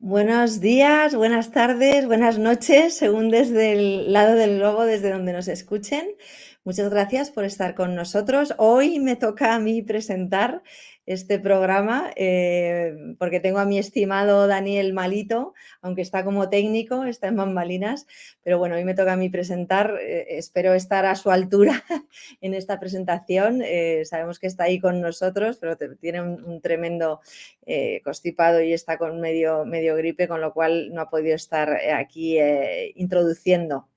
Buenos días, buenas tardes, buenas noches, según desde el lado del globo, desde donde nos escuchen. Muchas gracias por estar con nosotros. Hoy me toca a mí presentar este programa porque tengo a mi estimado Daniel malito, aunque está como técnico, está en bambalinas, pero bueno, hoy me toca a mí presentar. Espero estar a su altura en esta presentación. Sabemos que está ahí con nosotros, pero tiene un tremendo constipado y está con medio gripe, con lo cual no ha podido estar aquí introduciendo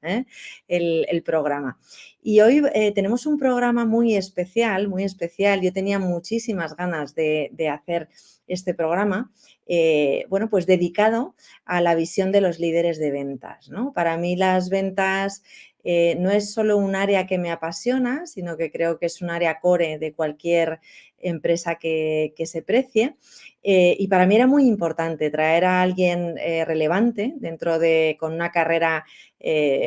el programa. Y hoy tenemos un programa muy especial, muy especial. Yo tenía muchísimas ganas de hacer este programa, bueno, pues dedicado a la visión de los líderes de ventas, ¿no? Para mí las ventas no es solo un área que me apasiona, sino que creo que es un área core de cualquier empresa que se precie. Y para mí era muy importante traer a alguien relevante con una carrera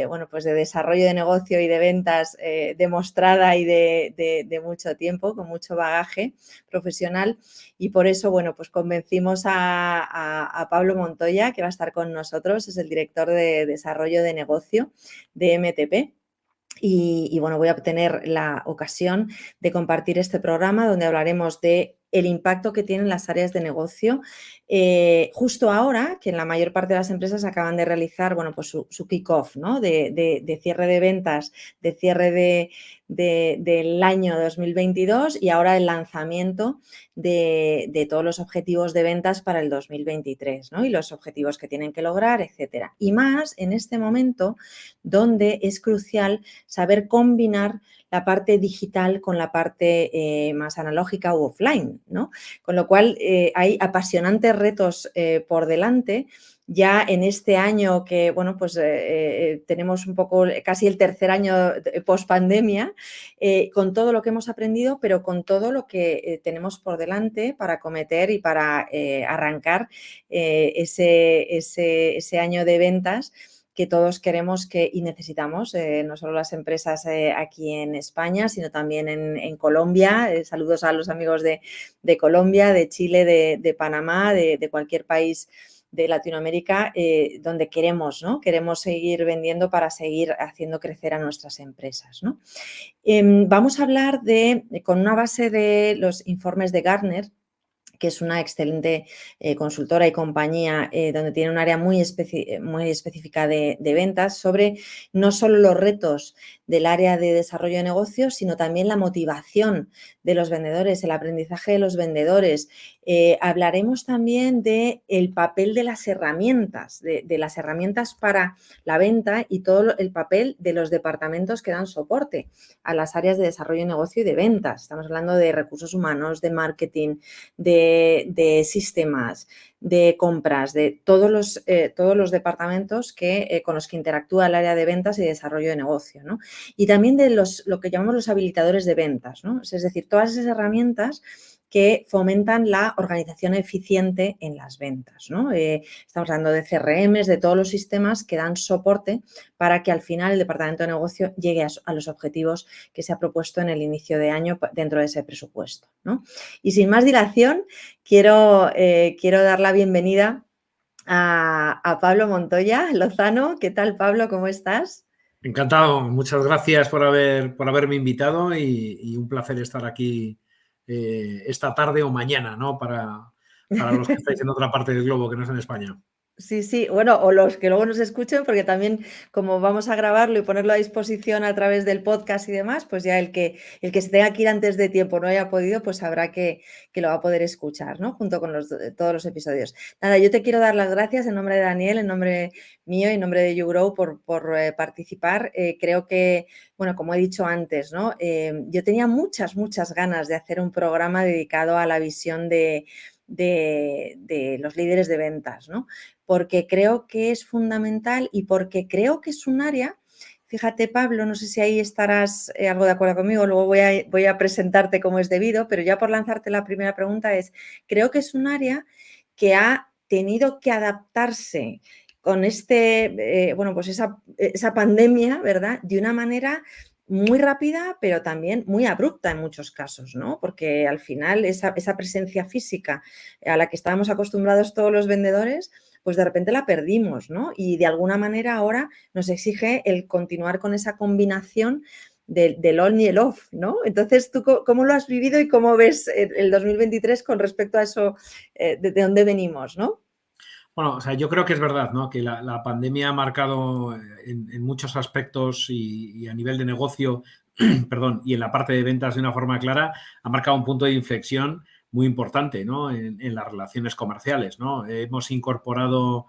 bueno, pues de desarrollo de negocio y de ventas demostrada y de mucho tiempo, con mucho bagaje profesional. Y por eso, bueno, pues convencimos a Pablo Montoya, que va a estar con nosotros, es el director de desarrollo de negocio de MTP. Y bueno, voy a tener la ocasión de compartir este programa donde hablaremos de el impacto que tienen las áreas de negocio justo ahora que en la mayor parte de las empresas acaban de realizar, bueno, pues su kick-off, ¿no? de cierre de ventas, de cierre del año 2022 y ahora el lanzamiento de todos los objetivos de ventas para el 2023, ¿no? Y los objetivos que tienen que lograr, etcétera. Y más en este momento donde es crucial saber combinar la parte digital con la parte más analógica u offline, ¿no? Con lo cual hay apasionantes retos por delante. Ya en este año que, bueno, pues tenemos un poco casi el tercer año post pandemia, con todo lo que hemos aprendido, pero con todo lo que tenemos por delante para acometer y para arrancar ese año de ventas que todos queremos y necesitamos, no solo las empresas aquí en España, sino también en Colombia. Saludos a los amigos de Colombia, de Chile, de Panamá, de cualquier país de Latinoamérica, donde queremos, ¿no? Queremos seguir vendiendo para seguir haciendo crecer a nuestras empresas, ¿no? Vamos a hablar con una base de los informes de Gartner, que es una excelente consultora y compañía donde tiene un área muy específica de ventas, sobre no solo los retos del área de desarrollo de negocios, sino también la motivación de los vendedores, el aprendizaje de los vendedores. Hablaremos también del papel de las herramientas, de las herramientas para la venta y todo el papel de los departamentos que dan soporte a las áreas de desarrollo de negocio y de ventas. Estamos hablando de recursos humanos, de marketing, de sistemas, de compras, de todos los departamentos con los que interactúa el área de ventas y desarrollo de negocio, ¿no? Y también de lo que llamamos los habilitadores de ventas, ¿no? Es decir, todas esas herramientas que fomentan la organización eficiente en las ventas, ¿no? Estamos hablando de CRMs, de todos los sistemas que dan soporte para que al final el departamento de negocio llegue a los objetivos que se ha propuesto en el inicio de año dentro de ese presupuesto, ¿no? Y sin más dilación, quiero dar la bienvenida a Pablo Montoya Lozano. ¿Qué tal, Pablo? ¿Cómo estás? Encantado, muchas gracias por haberme invitado y un placer estar aquí esta tarde o mañana, ¿no? Para los que estáis en otra parte del globo que no es en España. Sí, sí, bueno, o los que luego nos escuchen, porque también como vamos a grabarlo y ponerlo a disposición a través del podcast y demás, pues ya el que se tenga que ir antes de tiempo no haya podido, pues sabrá que lo va a poder escuchar, ¿no? Junto con todos los episodios. Nada, yo te quiero dar las gracias en nombre de Daniel, en nombre mío y en nombre de YouGrow por participar. Creo que, bueno, como he dicho antes, ¿no? Yo tenía muchas ganas de hacer un programa dedicado a la visión de los líderes de ventas, ¿no? Porque creo que es fundamental y porque creo que es un área, fíjate Pablo, no sé si ahí estarás algo de acuerdo conmigo, luego voy a presentarte como es debido, pero ya por lanzarte la primera pregunta creo que es un área que ha tenido que adaptarse con bueno, pues esa pandemia, ¿verdad? De una manera muy rápida, pero también muy abrupta en muchos casos, ¿no? Porque al final esa presencia física a la que estábamos acostumbrados todos los vendedores, pues de repente la perdimos, ¿no? Y de alguna manera ahora nos exige el continuar con esa combinación del on y el off, ¿no? Entonces, ¿tú cómo lo has vivido y cómo ves el 2023 con respecto a eso, de dónde venimos, ¿no? Bueno, o sea, yo creo que es verdad, ¿no? Que la pandemia ha marcado en muchos aspectos y a nivel de negocio, perdón, y en la parte de ventas de una forma clara, ha marcado un punto de inflexión muy importante, ¿no? En las relaciones comerciales, ¿no? Hemos incorporado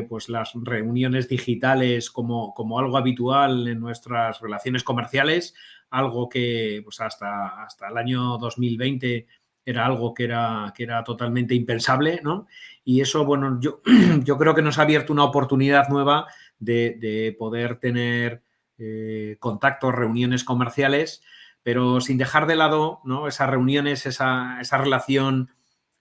pues las reuniones digitales como algo habitual en nuestras relaciones comerciales, algo que pues hasta el año 2020 era algo que era totalmente impensable, ¿no? Y eso, bueno, yo creo que nos ha abierto una oportunidad nueva de poder tener contactos, reuniones comerciales, pero sin dejar de lado, ¿no? Esas reuniones, esa relación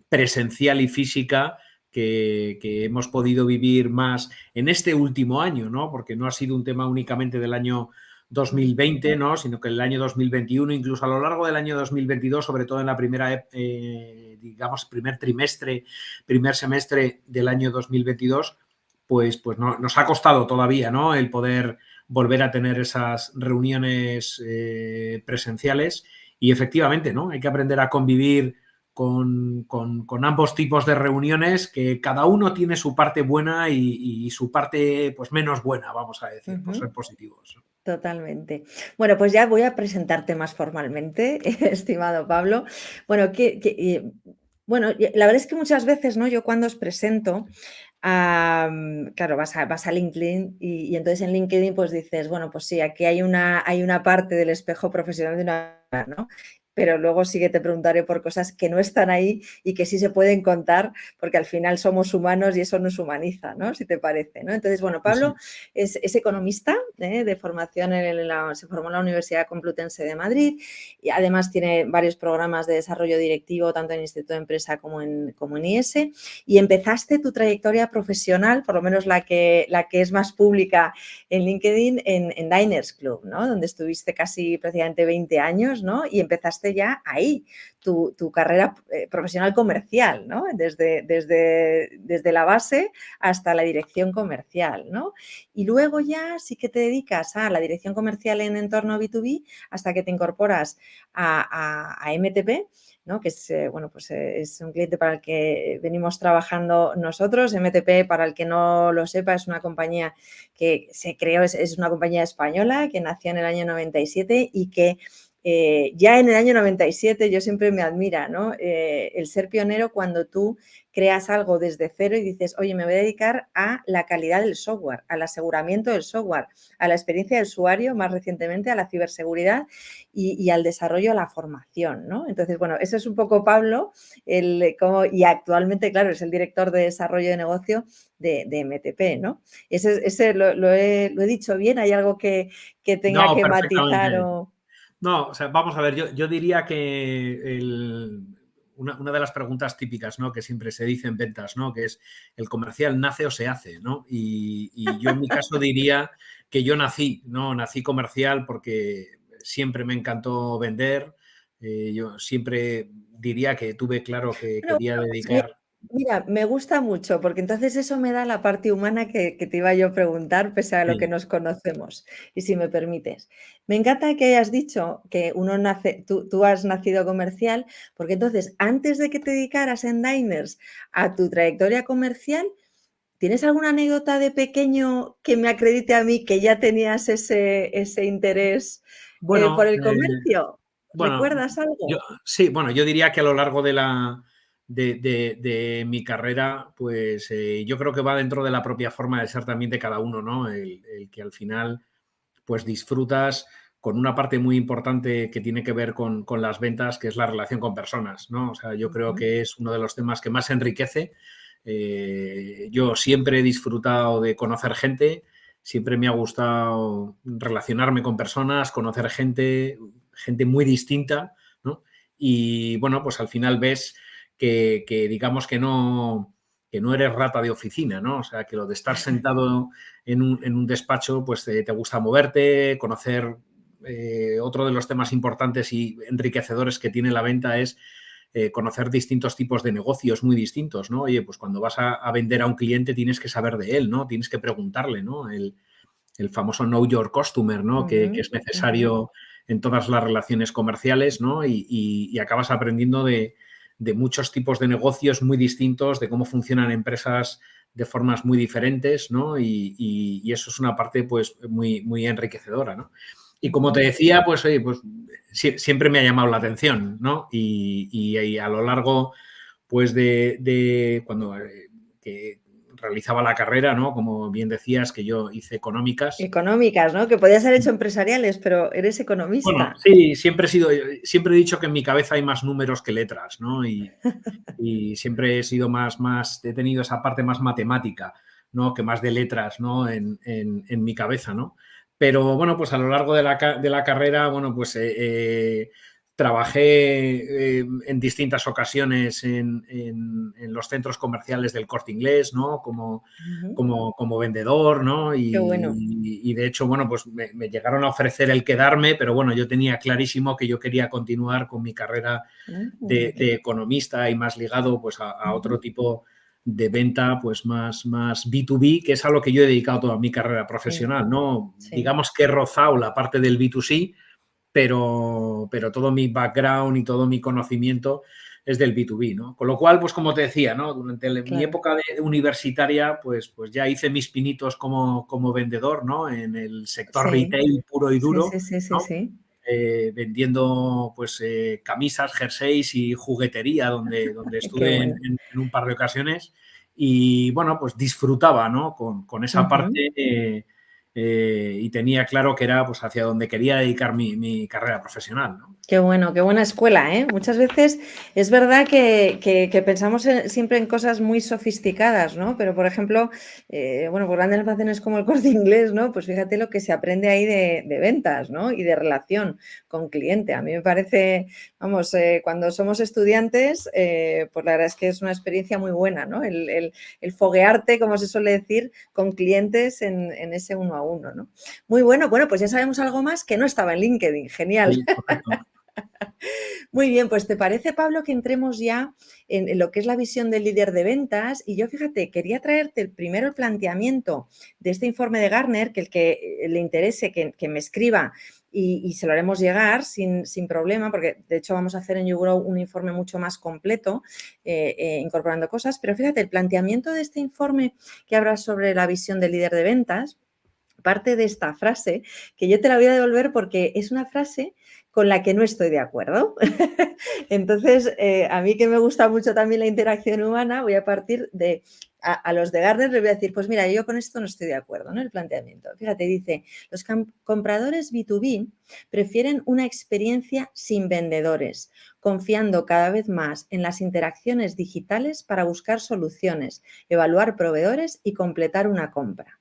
presencial y física que hemos podido vivir más en este último año, ¿no? Porque no ha sido un tema únicamente del año 2020, ¿no? Sino que el año 2021, incluso a lo largo del año 2022, sobre todo en la primera, digamos, primer trimestre, primer semestre del año 2022, pues no, nos ha costado todavía, ¿no? El poder volver a tener esas reuniones presenciales y efectivamente, ¿no? Hay que aprender a convivir con ambos tipos de reuniones, que cada uno tiene su parte buena y su parte pues menos buena, vamos a decir, por ser Ujú. positivos. Totalmente. Bueno, pues ya voy a presentarte más formalmente, estimado Pablo. Bueno, bueno, la verdad es que muchas veces, ¿no? Yo cuando os presento, claro, vas a LinkedIn y entonces en LinkedIn pues dices, bueno, pues sí, aquí hay una parte del espejo profesional de una, ¿no? Pero luego sí que te preguntaré por cosas que no están ahí y que sí se pueden contar, porque al final somos humanos y eso nos humaniza, ¿no? Si te parece, ¿no? Entonces, bueno, Sí, Pablo sí. es economista, de formación, se formó en la Universidad Complutense de Madrid y además tiene varios programas de desarrollo directivo, tanto en Instituto de Empresa como en IES, y empezaste tu trayectoria profesional, por lo menos la que es más pública en LinkedIn, en Diners Club, ¿no? Donde estuviste casi prácticamente 20 años, ¿no? Y empezaste ya ahí tu carrera profesional comercial, ¿no? Desde la base hasta la dirección comercial, ¿no? Y luego ya sí que te dedicas a la dirección comercial en entorno B2B hasta que te incorporas a MTP, ¿no? Que es, bueno, pues es un cliente para el que venimos trabajando nosotros. MTP, para el que no lo sepa, es una compañía que se creó, es una compañía española que nació en el año 97 y que ya en el año 97 yo siempre me admira, ¿no? El ser pionero cuando tú creas algo desde cero y dices, oye, me voy a dedicar a la calidad del software, al aseguramiento del software, a la experiencia del usuario, más recientemente a la ciberseguridad y al desarrollo, a la formación, ¿no? Entonces, bueno, eso es un poco Pablo, y actualmente, claro, es el director de desarrollo de negocio de MTP, ¿no? Ese lo he dicho bien, ¿hay algo que tenga No, que matizar perfectamente. o...? No, o sea, vamos a ver, yo diría que una de las preguntas típicas, ¿no? Que siempre se dice en ventas, ¿no? Que es, ¿el comercial nace o se hace, ¿no? Y yo en mi caso diría que yo nací, ¿no? Nací comercial porque siempre me encantó vender. Yo siempre diría que tuve claro que Bueno, quería pues mi dedicar. mira, me gusta mucho, porque entonces eso me da la parte humana que te iba yo a preguntar, pese a lo que Sí. nos conocemos, y si me permites. Me encanta que hayas dicho que uno nace tú has nacido comercial, porque entonces, antes de que te dedicaras en Diners a tu trayectoria comercial, ¿tienes alguna anécdota de pequeño que me acredite a mí que ya tenías ese interés, por Bueno, el comercio? bueno, ¿Recuerdas yo algo? sí, bueno, yo diría que a lo largo de mi carrera, pues yo creo que va dentro de la propia forma de ser también de cada uno, ¿no? El que al final, pues disfrutas con una parte muy importante que tiene que ver con las ventas, que es la relación con personas, ¿no? O sea, yo creo Ujú. que es uno de los temas que más enriquece. Yo siempre he disfrutado de conocer gente, siempre me ha gustado relacionarme con personas, conocer gente muy distinta, ¿no? Y bueno, pues al final ves que digamos que no eres rata de oficina, ¿no? O sea, que lo de estar sentado en un despacho, pues te gusta moverte, conocer. Otro de los temas importantes y enriquecedores que tiene la venta es conocer distintos tipos de negocios muy distintos, ¿no? Oye, pues cuando vas a vender a un cliente tienes que saber de él, ¿no? Tienes que preguntarle, ¿no? El famoso know your customer, ¿no? Que Ujú, es ujú. necesario en todas las relaciones comerciales, ¿no? Y acabas aprendiendo de muchos tipos de negocios muy distintos, de cómo funcionan empresas de formas muy diferentes, ¿no? Y eso es una parte, pues, muy, muy enriquecedora, ¿no? Y como te Ujú. decía, pues, oye, pues siempre me ha llamado la atención, ¿no? Y a lo largo, pues, de cuando que realizaba la carrera, ¿no? Como bien decías, que yo hice económicas. Económicas, ¿no? Que podías haber hecho empresariales, pero eres Bueno, economista. sí, siempre he dicho que en mi cabeza hay más números que letras, ¿no? Y siempre he sido he tenido esa parte más matemática, ¿no? Que más de letras, ¿no? En mi cabeza, ¿no? Pero bueno, pues a lo largo de la carrera, bueno, pues trabajé en distintas ocasiones en los centros comerciales del Corte Inglés, ¿no? Ujú. Como vendedor, ¿no? Qué bueno. Y de hecho, bueno, pues me llegaron a ofrecer el quedarme, pero bueno, yo tenía clarísimo que yo quería continuar con mi carrera Qué de economista y más ligado pues a otro ujú. tipo de venta pues más B2B, que es a lo que yo he dedicado toda mi carrera Sí, profesional, ¿no? sí. Digamos que he rozado la parte del B2C, pero todo mi background y todo mi conocimiento es del B2B, ¿no? Con lo cual, pues como te decía, ¿no? Durante mi Claro. época de universitaria, pues ya hice mis pinitos como vendedor, ¿no? En el sector Sí, retail puro y sí, duro, sí, sí, sí, ¿no? sí. Vendiendo pues camisas, jerseys y juguetería, donde Qué estuve bueno. en un par de ocasiones y bueno, pues disfrutaba, ¿no? Con esa Ujú. parte y tenía claro que era pues hacia donde quería dedicar mi carrera profesional, ¿no? Qué bueno, qué buena escuela, ¿eh? Muchas veces es verdad que pensamos siempre en cosas muy sofisticadas, ¿no? Pero, por ejemplo, bueno, por grandes almacenes como el Corte Inglés, ¿no? Pues fíjate lo que se aprende ahí de ventas, ¿no? Y de relación con cliente. A mí me parece, vamos, cuando somos estudiantes, pues la verdad es que es una experiencia muy buena, ¿no? El foguearte, como se suele decir, con clientes en ese uno a uno, ¿no? Muy bueno, bueno, pues ya sabemos algo más que no estaba en LinkedIn. Genial. Sí, correcto. Muy bien, pues ¿te parece, Pablo, que entremos ya en lo que es la visión del líder de ventas? Y yo, fíjate, quería traerte primero el planteamiento de este informe de Gartner, que el que le interese que me escriba y se lo haremos llegar sin problema, porque de hecho vamos a hacer en YouGrow un informe mucho más completo, incorporando cosas. Pero fíjate, el planteamiento de este informe que habla sobre la visión del líder de ventas parte de esta frase, que yo te la voy a devolver porque es una frase con la que no estoy de acuerdo. Entonces, a mí que me gusta mucho también la interacción humana, voy a partir de, a los de Gardner les voy a decir, pues mira, yo con esto no estoy de acuerdo, ¿no? El planteamiento. Fíjate, dice, los compradores B2B prefieren una experiencia sin vendedores, confiando cada vez más en las interacciones digitales para buscar soluciones, evaluar proveedores y completar una compra.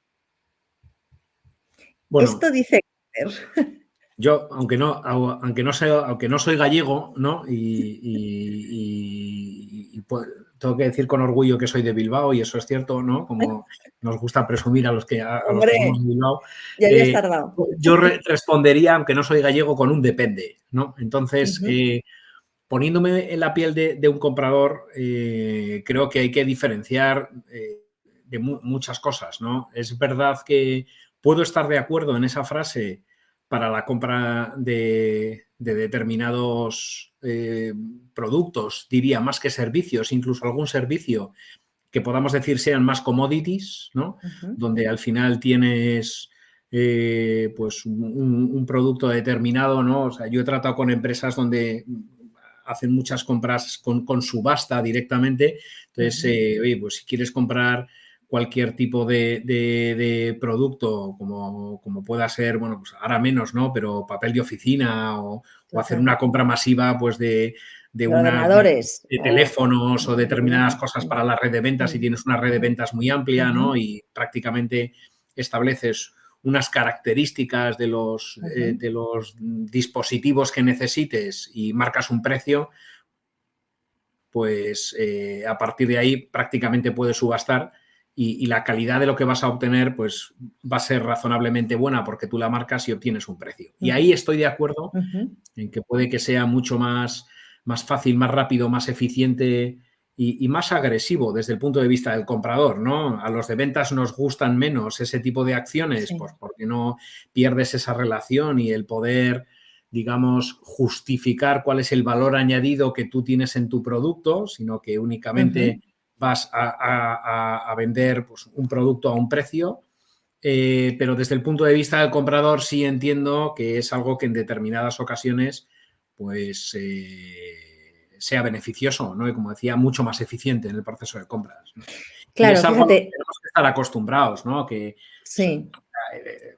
Bueno, Esto dice Gardner. yo, aunque no soy gallego, ¿no? Pues, tengo que decir con orgullo que soy de Bilbao y eso es cierto, ¿no? Como nos gusta presumir a los que Hombre, somos de Bilbao. ya habías eh, tardado. yo respondería, aunque no soy gallego, con un depende, ¿no? Entonces, Ujú, poniéndome en la piel de un comprador, creo que hay que diferenciar de muchas cosas, ¿no? Es verdad que puedo estar de acuerdo en esa frase para la compra de determinados productos, diría más que servicios, incluso algún servicio que podamos decir sean más commodities, ¿no? ujú, Donde al final tienes pues un producto determinado, ¿no? O sea, yo he tratado con empresas donde hacen muchas compras con subasta directamente. Entonces, ujú, oye, pues si quieres comprar cualquier tipo de producto, como pueda ser, bueno, pues ahora menos, ¿no? Pero papel de oficina o hacer total. una compra masiva, pues de De una ordenadores de o teléfonos o determinadas sí, cosas sí. para la red de ventas, si Mm, tienes una red de mm, ventas muy amplia, ¿no? ujú, Y prácticamente estableces unas características ujú, de los dispositivos que necesites y marcas un precio, pues a partir de ahí prácticamente puedes subastar y la calidad de lo que vas a obtener pues va a ser razonablemente buena porque tú la marcas y obtienes un precio. Y ujú, ahí estoy de acuerdo ujú, en que puede que sea mucho más, más fácil, más rápido, más eficiente y más agresivo desde el punto de vista del comprador, ¿no? A los de ventas nos gustan menos ese tipo de acciones, Sí. pues porque no pierdes esa relación y el poder, digamos, justificar cuál es el valor añadido que tú tienes en tu producto, sino que únicamente Ujú, vas a vender pues, un producto a un precio. Pero desde el punto de vista del comprador sí entiendo que es algo que en determinadas ocasiones pues sea beneficioso, ¿no? Y como decía, mucho más eficiente en el proceso de compras, ¿no? Y es claro, algo a lo que fíjate, tenemos que estar acostumbrados, ¿no? Que sí, eh,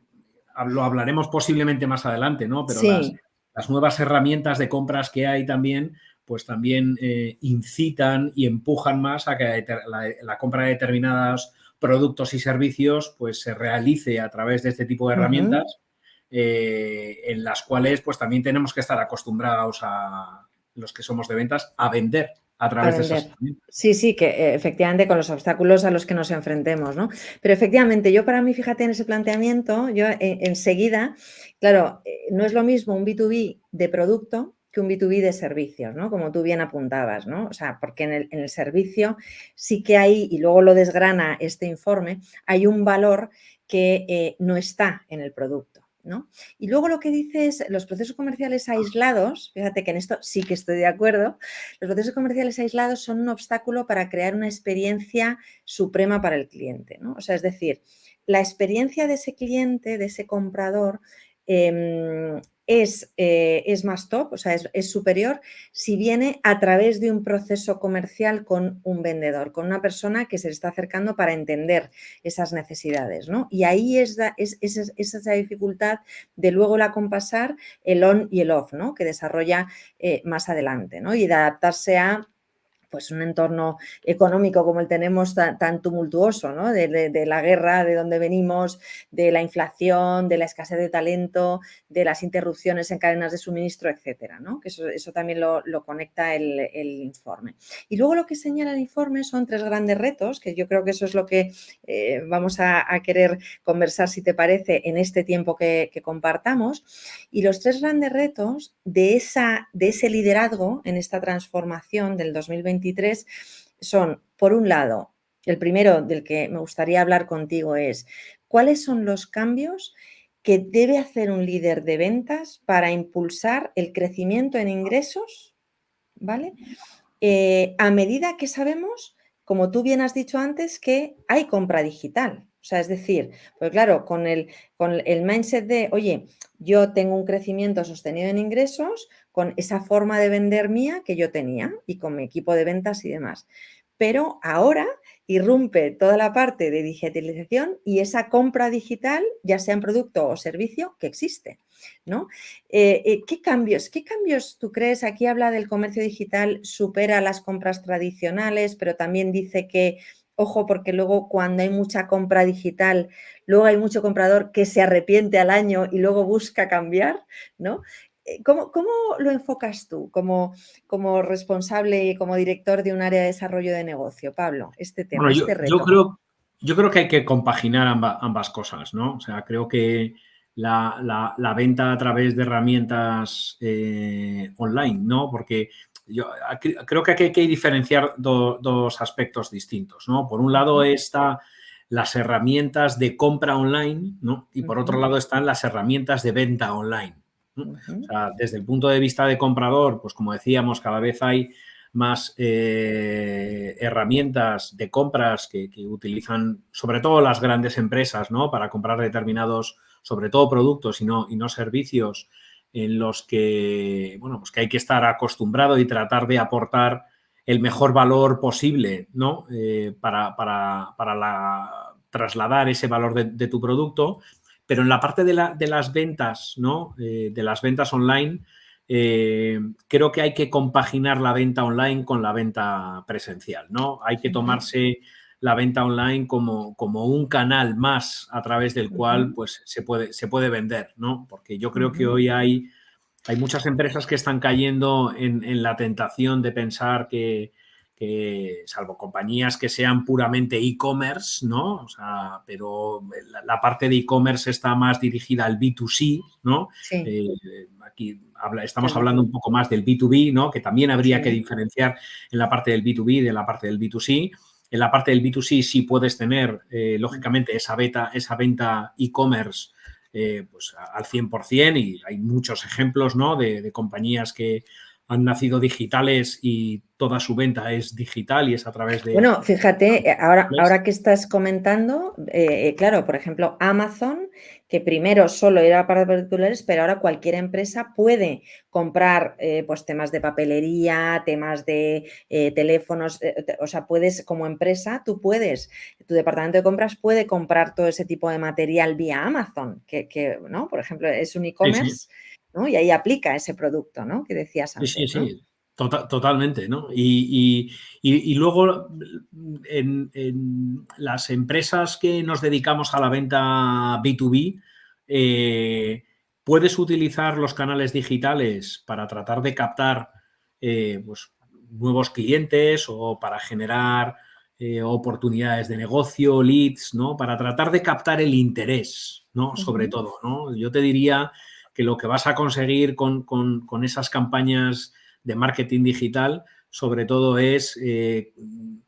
lo hablaremos posiblemente más adelante, ¿no? Pero sí. las nuevas herramientas de compras que hay también, pues también incitan y empujan más a que la compra de determinados productos y servicios pues se realice a través de este tipo de Ujú. herramientas en las cuales pues también tenemos que estar acostumbrados a los que somos de ventas a vender a A través de esas vender. herramientas. Sí, sí, que efectivamente con los obstáculos a los que nos enfrentemos, ¿no? Pero efectivamente, yo para mí, fíjate en ese planteamiento, yo enseguida, claro, no es lo mismo un B2B de producto que un B2B de servicios, ¿no? Como tú bien apuntabas, ¿no? O sea, porque en el servicio sí que hay, y luego lo desgrana este informe, hay un valor que no está en el producto, ¿no? Y luego lo que dice es los procesos comerciales aislados, fíjate que en esto sí que estoy de acuerdo, los procesos comerciales aislados son un obstáculo para crear una experiencia suprema para el cliente, ¿no? O sea, es decir, la experiencia de ese cliente, de ese comprador, es más top, o sea, es superior si viene a través de un proceso comercial con un vendedor, con una persona que se le está acercando para entender esas necesidades, ¿no? Y ahí es esa dificultad de luego la compasar el on y el off, ¿no? Que desarrolla más adelante, ¿no? Y de adaptarse a pues un entorno económico como el tenemos tan tumultuoso, ¿no? De la guerra, de donde venimos, de la inflación, de la escasez de talento, de las interrupciones en cadenas de suministro, etcétera, ¿no? Que eso también lo conecta el informe. Y luego lo que señala el informe son 3 grandes retos, que yo creo que eso es lo que vamos a querer conversar, si te parece, en este tiempo que compartamos. Y los 3 grandes retos de ese liderazgo en esta transformación del 2023 son, por un lado, el primero del que me gustaría hablar contigo es, ¿cuáles son los cambios que debe hacer un líder de ventas para impulsar el crecimiento en ingresos? ¿Vale? A medida que sabemos, como tú bien has dicho antes, que hay compra digital. O sea, es decir, pues claro, con el mindset de, oye, yo tengo un crecimiento sostenido en ingresos con esa forma de vender mía que yo tenía y con mi equipo de ventas y demás. Pero ahora irrumpe toda la parte de digitalización y esa compra digital, ya sea en producto o servicio, que existe, ¿no? ¿Qué cambios tú crees? Aquí habla del comercio digital, supera las compras tradicionales, pero también dice que, ojo, porque luego cuando hay mucha compra digital, luego hay mucho comprador que se arrepiente al año y luego busca cambiar, ¿no? ¿Cómo lo enfocas tú como responsable y como director de un área de desarrollo de negocio, Pablo, este Bueno, tema, este yo reto? yo creo que hay que compaginar ambas cosas, ¿no? O sea, creo que la venta a través de herramientas online, ¿no? Porque yo creo que aquí hay que diferenciar dos aspectos distintos, ¿no? Por un lado Ujú, están las herramientas de compra online, ¿no? Y por otro ujú, lado están las herramientas de venta online, ¿no? O ujú, sea, desde el punto de vista de comprador, pues como decíamos, cada vez hay más herramientas de compras que utilizan sobre todo las grandes empresas, ¿no? Para comprar determinados, sobre todo productos y no servicios en los que, bueno, pues que hay que estar acostumbrado y tratar de aportar el mejor valor posible, ¿no? Trasladar ese valor de tu producto. Pero en la parte de las ventas, ¿no? De las ventas online, creo que hay que compaginar la venta online con la venta presencial, ¿no? Hay que ujú, tomarse la venta online como un canal más a través del cual ujú, pues, se puede vender, ¿no? Porque yo creo que ujú. hoy hay muchas empresas que están cayendo en la tentación de pensar que salvo compañías que sean puramente e-commerce, ¿no? O sea, pero la parte de e-commerce está más dirigida al B2C, ¿no? Sí, Aquí estamos claro. hablando un poco más del B2B, ¿no? Que también habría que Sí. diferenciar en la parte del B2B de la parte del B2C. En la parte del B2C sí puedes tener, lógicamente, esa venta e-commerce pues al 100%, y hay muchos ejemplos, ¿no? de compañías que han nacido digitales y toda su venta es digital y es a través de... Bueno, fíjate, ahora que estás comentando, claro, por ejemplo, Amazon, que primero solo era para particulares, pero ahora cualquier empresa puede comprar pues temas de papelería, temas de teléfonos, o sea, puedes como empresa, tu departamento de compras puede comprar todo ese tipo de material vía Amazon, ¿no? Por ejemplo, es un Sí, sí. e-commerce, ¿no? Y ahí aplica ese producto, ¿no? Que decías Sí, sí, antes, ¿no? sí, totalmente, ¿no? Y luego en las empresas que nos dedicamos a la venta B2B, puedes utilizar los canales digitales para tratar de captar pues, nuevos clientes o para generar oportunidades de negocio, leads, ¿no? Para tratar de captar el interés, ¿no? Sobre Ujú. todo, ¿no? Yo te diría que lo que vas a conseguir con esas campañas de marketing digital, sobre todo es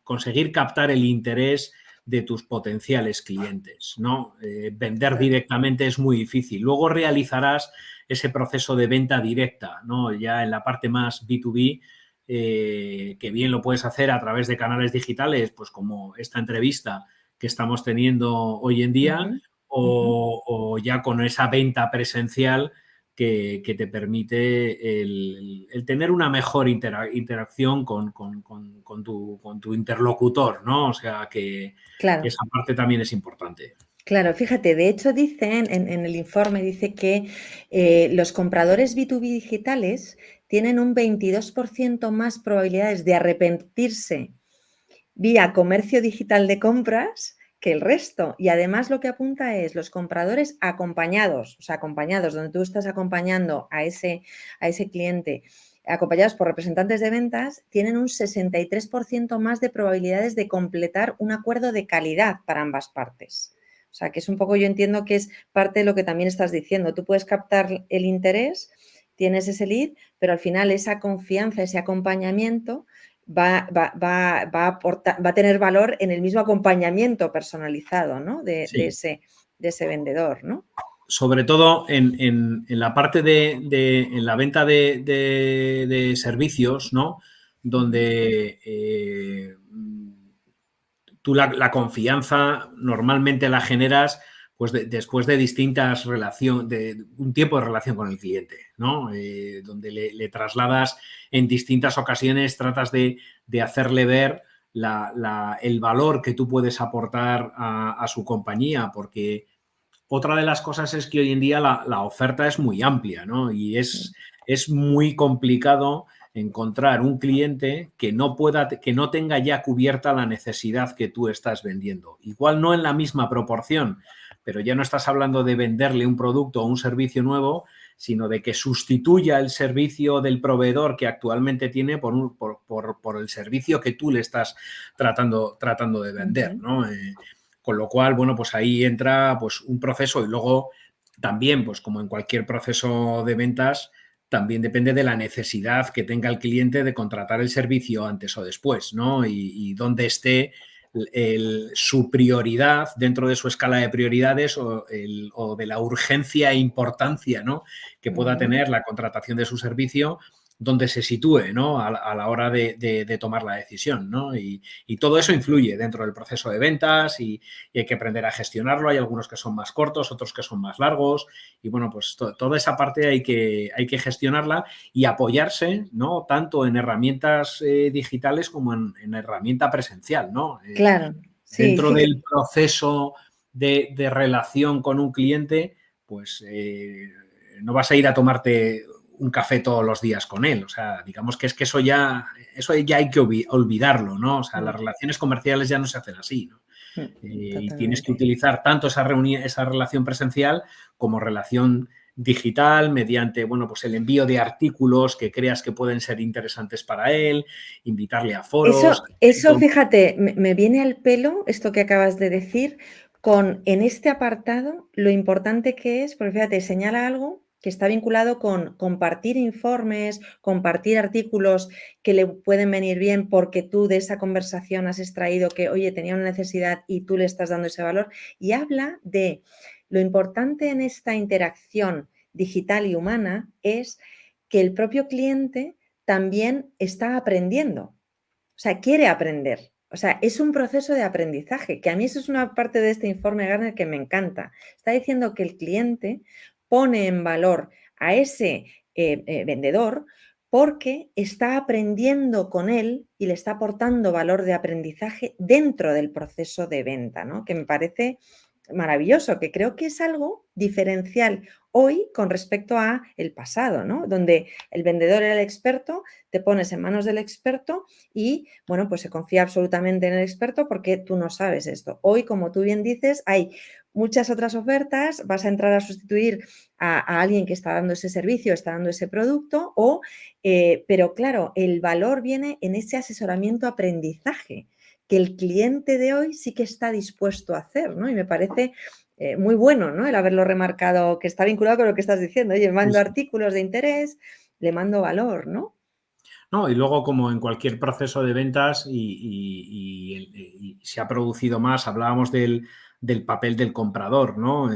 conseguir captar el interés de tus potenciales clientes, ¿no? Vender Claro. directamente es muy difícil. Luego realizarás ese proceso de venta directa, ¿no? Ya en la parte más B2B, que bien lo puedes hacer a través de canales digitales, pues como esta entrevista que estamos teniendo hoy en día, Ujú, ujú. o ya con esa venta presencial que te permite el tener una mejor interacción con tu interlocutor, ¿no? O sea, que Claro, esa parte también es importante. claro. Fíjate, de hecho dicen en el informe, dice que los compradores B2B digitales tienen un 22% más probabilidades de arrepentirse vía comercio digital de compras que el resto. Y además lo que apunta es los compradores acompañados, o sea, acompañados, donde tú estás acompañando a ese cliente, acompañados por representantes de ventas, tienen un 63% más de probabilidades de completar un acuerdo de calidad para ambas partes. O sea, que es un poco, yo entiendo que es parte de lo que también estás diciendo. Tú puedes captar el interés, tienes ese lead, pero al final esa confianza, ese acompañamiento va a tener valor en el mismo acompañamiento personalizado, ¿no? Sí. De ese vendedor, ¿no? Sobre todo en la parte en la venta de servicios, ¿no? Ujú, Donde tú la confianza normalmente la generas pues después de distintas relaciones, de un tiempo de relación con el cliente, ¿no? Donde le trasladas en distintas ocasiones, tratas de hacerle ver el valor que tú puedes aportar a su compañía, porque otra de las cosas es que hoy en día la oferta es muy amplia, ¿no? Y es muy complicado encontrar un cliente que no tenga ya cubierta la necesidad que tú estás vendiendo. Igual no en la misma proporción, pero ya no estás hablando de venderle un producto o un servicio nuevo, sino de que sustituya el servicio del proveedor que actualmente tiene por el servicio que tú le estás tratando de vender, ujú. ¿no? Con lo cual, bueno, pues ahí entra pues un proceso, y luego también, pues como en cualquier proceso de ventas, también depende de la necesidad que tenga el cliente de contratar el servicio antes o después, ¿no? Y dónde esté su prioridad dentro de su escala de prioridades, o de la urgencia e importancia, ¿no? Que pueda Ujú. tener la contratación de su servicio, donde se sitúe, ¿no? A la hora de tomar la decisión, ¿no? Y todo eso influye dentro del proceso de ventas, y hay que aprender a gestionarlo. Hay algunos que son más cortos, otros que son más largos, y bueno, pues toda esa parte hay que gestionarla y apoyarse, ¿no? Tanto en herramientas digitales como en herramienta presencial, ¿no? Claro, sí, Dentro del proceso de relación con un cliente, pues no vas a ir a tomarte un café todos los días con él. O sea, digamos que es que eso ya hay que olvidarlo, ¿no? O sea, las relaciones comerciales ya no se hacen así, ¿no? Y tienes que totalmente. utilizar tanto esa relación presencial como relación digital, mediante, bueno, pues el envío de artículos que creas que pueden ser interesantes para él, invitarle a foros, Eso, fíjate, me viene al pelo esto que acabas de decir con, en este apartado, lo importante que es, porque fíjate, señala algo que está vinculado con compartir informes, compartir artículos que le pueden venir bien porque tú de esa conversación has extraído que, oye, tenía una necesidad y tú le estás dando ese valor. Y habla de lo importante en esta interacción digital y humana es que el propio cliente también está aprendiendo. O sea, quiere aprender. O sea, es un proceso de aprendizaje, que a mí eso es una parte de este informe Gartner que me encanta. Está diciendo que el cliente pone en valor a ese vendedor porque está aprendiendo con él y le está aportando valor de aprendizaje dentro del proceso de venta, ¿no? Que me parece maravilloso, que creo que es algo diferencial hoy con respecto a el pasado, ¿no? Donde el vendedor era el experto, te pones en manos del experto y, bueno, pues se confía absolutamente en el experto porque tú no sabes esto. Hoy, como tú bien dices, hay muchas otras ofertas, vas a entrar a sustituir a alguien que está dando ese servicio, está dando ese producto, pero claro, el valor viene en ese asesoramiento aprendizaje que el cliente de hoy sí que está dispuesto a hacer, ¿no? Y me parece muy bueno, ¿no? El haberlo remarcado, que está vinculado con lo que estás diciendo. Oye, mando artículos de interés, le mando valor, ¿no? No, y luego, como en cualquier proceso de ventas, y se ha producido más, hablábamos del papel del comprador, ¿no?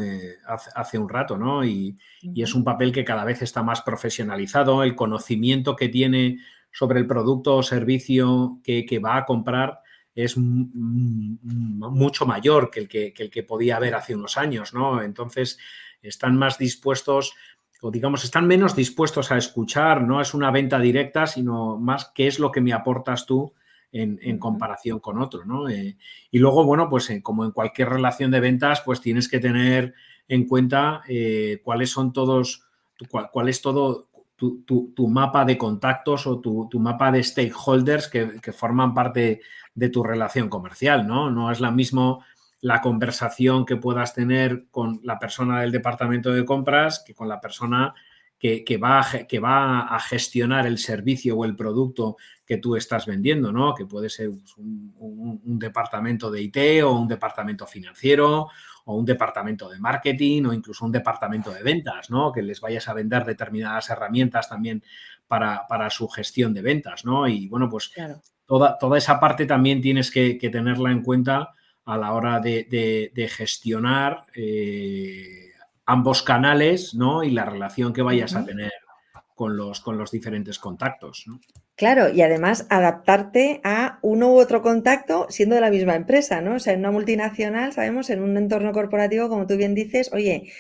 Hace un rato, ¿no? Y es un papel que cada vez está más profesionalizado. El conocimiento que tiene sobre el producto o servicio que va a comprar es mucho mayor que el que podía haber hace unos años, ¿no? Entonces, están más dispuestos, o digamos, están menos dispuestos a escuchar. No es una venta directa, sino más qué es lo que me aportas tú en comparación con otro, ¿no? Y luego, bueno, pues como en cualquier relación de ventas, pues tienes que tener en cuenta cuáles son todos, cuál es todo tu mapa de contactos o tu mapa de stakeholders que forman parte de tu relación comercial, ¿no? No es la mismo la conversación que puedas tener con la persona del departamento de compras que con la persona que va a gestionar el servicio o el producto que tú estás vendiendo, ¿no? Que puede ser un departamento de IT o un departamento financiero o un departamento de marketing o incluso un departamento de ventas, ¿no? Que les vayas a vender determinadas herramientas también para su gestión de ventas, ¿no? Y bueno, pues claro. toda esa parte también tienes que tenerla en cuenta a la hora de gestionar ambos canales, ¿no? Y la relación que vayas a tener con los diferentes contactos, ¿no? Claro, y además adaptarte a uno u otro contacto siendo de la misma empresa, ¿no? O sea, en una multinacional, sabemos, en un entorno corporativo, como tú bien dices, oye,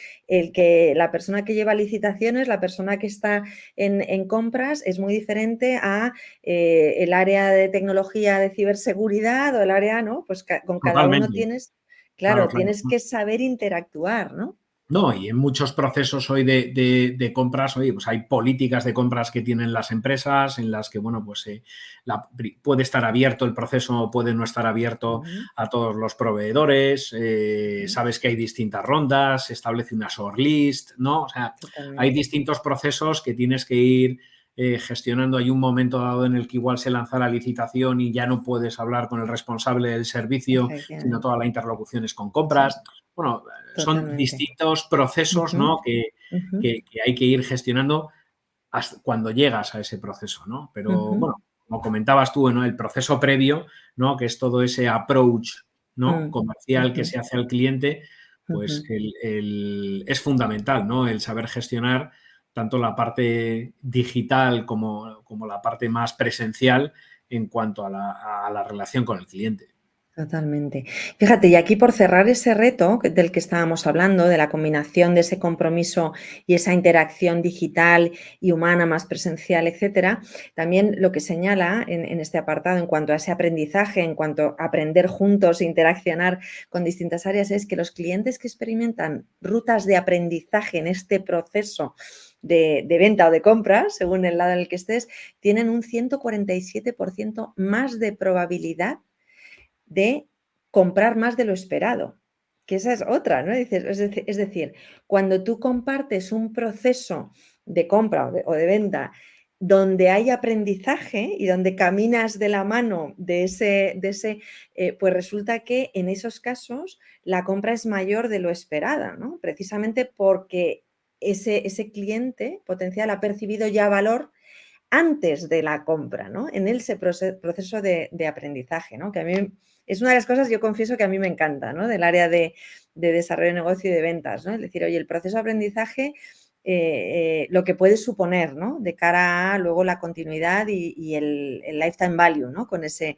la persona que lleva licitaciones, la persona que está en compras es muy diferente a el área de tecnología de ciberseguridad o el área, ¿no? Pues con cada uno Totalmente. tienes, Claro, claro, claro. tienes que saber interactuar, ¿no? No, y en muchos procesos hoy de compras, oye, pues hay políticas de compras que tienen las empresas en las que, bueno, pues puede estar abierto el proceso, puede no estar abierto a todos los proveedores, sabes que hay distintas rondas, se establece una shortlist, ¿no? O sea, hay Totalmente. distintos procesos que tienes que ir gestionando. Hay un momento dado en el que igual se lanza la licitación y ya no puedes hablar con el responsable del servicio, sino Efectivamente. toda la interlocución es con Sí, compras. Bueno, son totalmente. distintos procesos, Ujú, ¿no? ujú, Que hay que ir gestionando hasta cuando llegas a ese proceso, ¿no? Pero ujú, bueno, como comentabas tú, ¿no? El proceso previo, ¿no? Que es todo ese approach, ¿no? Comercial que ujú. se hace al cliente, pues Ujú. es fundamental, ¿no? El saber gestionar tanto la parte digital como la parte más presencial en cuanto a la relación con el cliente. Totalmente. Fíjate, y aquí por cerrar ese reto del que estábamos hablando, de la combinación de ese compromiso y esa interacción digital y humana más presencial, etcétera, también lo que señala en este apartado en cuanto a ese aprendizaje, en cuanto a aprender juntos e interaccionar con distintas áreas, es que los clientes que experimentan rutas de aprendizaje en este proceso de venta o de compra, según el lado en el que estés, tienen un 147% más de probabilidad de comprar más de lo esperado. que esa es otra, ¿no? Dices, es decir, cuando tú compartes un proceso de compra o de venta donde hay aprendizaje y donde caminas de la mano pues resulta que en esos casos la compra es mayor de lo esperada, ¿no? Precisamente porque ese cliente potencial ha percibido ya valor antes de la compra, ¿no? En ese proceso de aprendizaje, ¿no? Que a mí es una de las cosas, yo confieso que a mí me encanta, ¿no? Del área de desarrollo de negocio y de ventas, ¿no? Es decir, oye, el proceso de aprendizaje, lo que puede suponer, ¿no? De cara a luego la continuidad y el lifetime value, ¿no? Con ese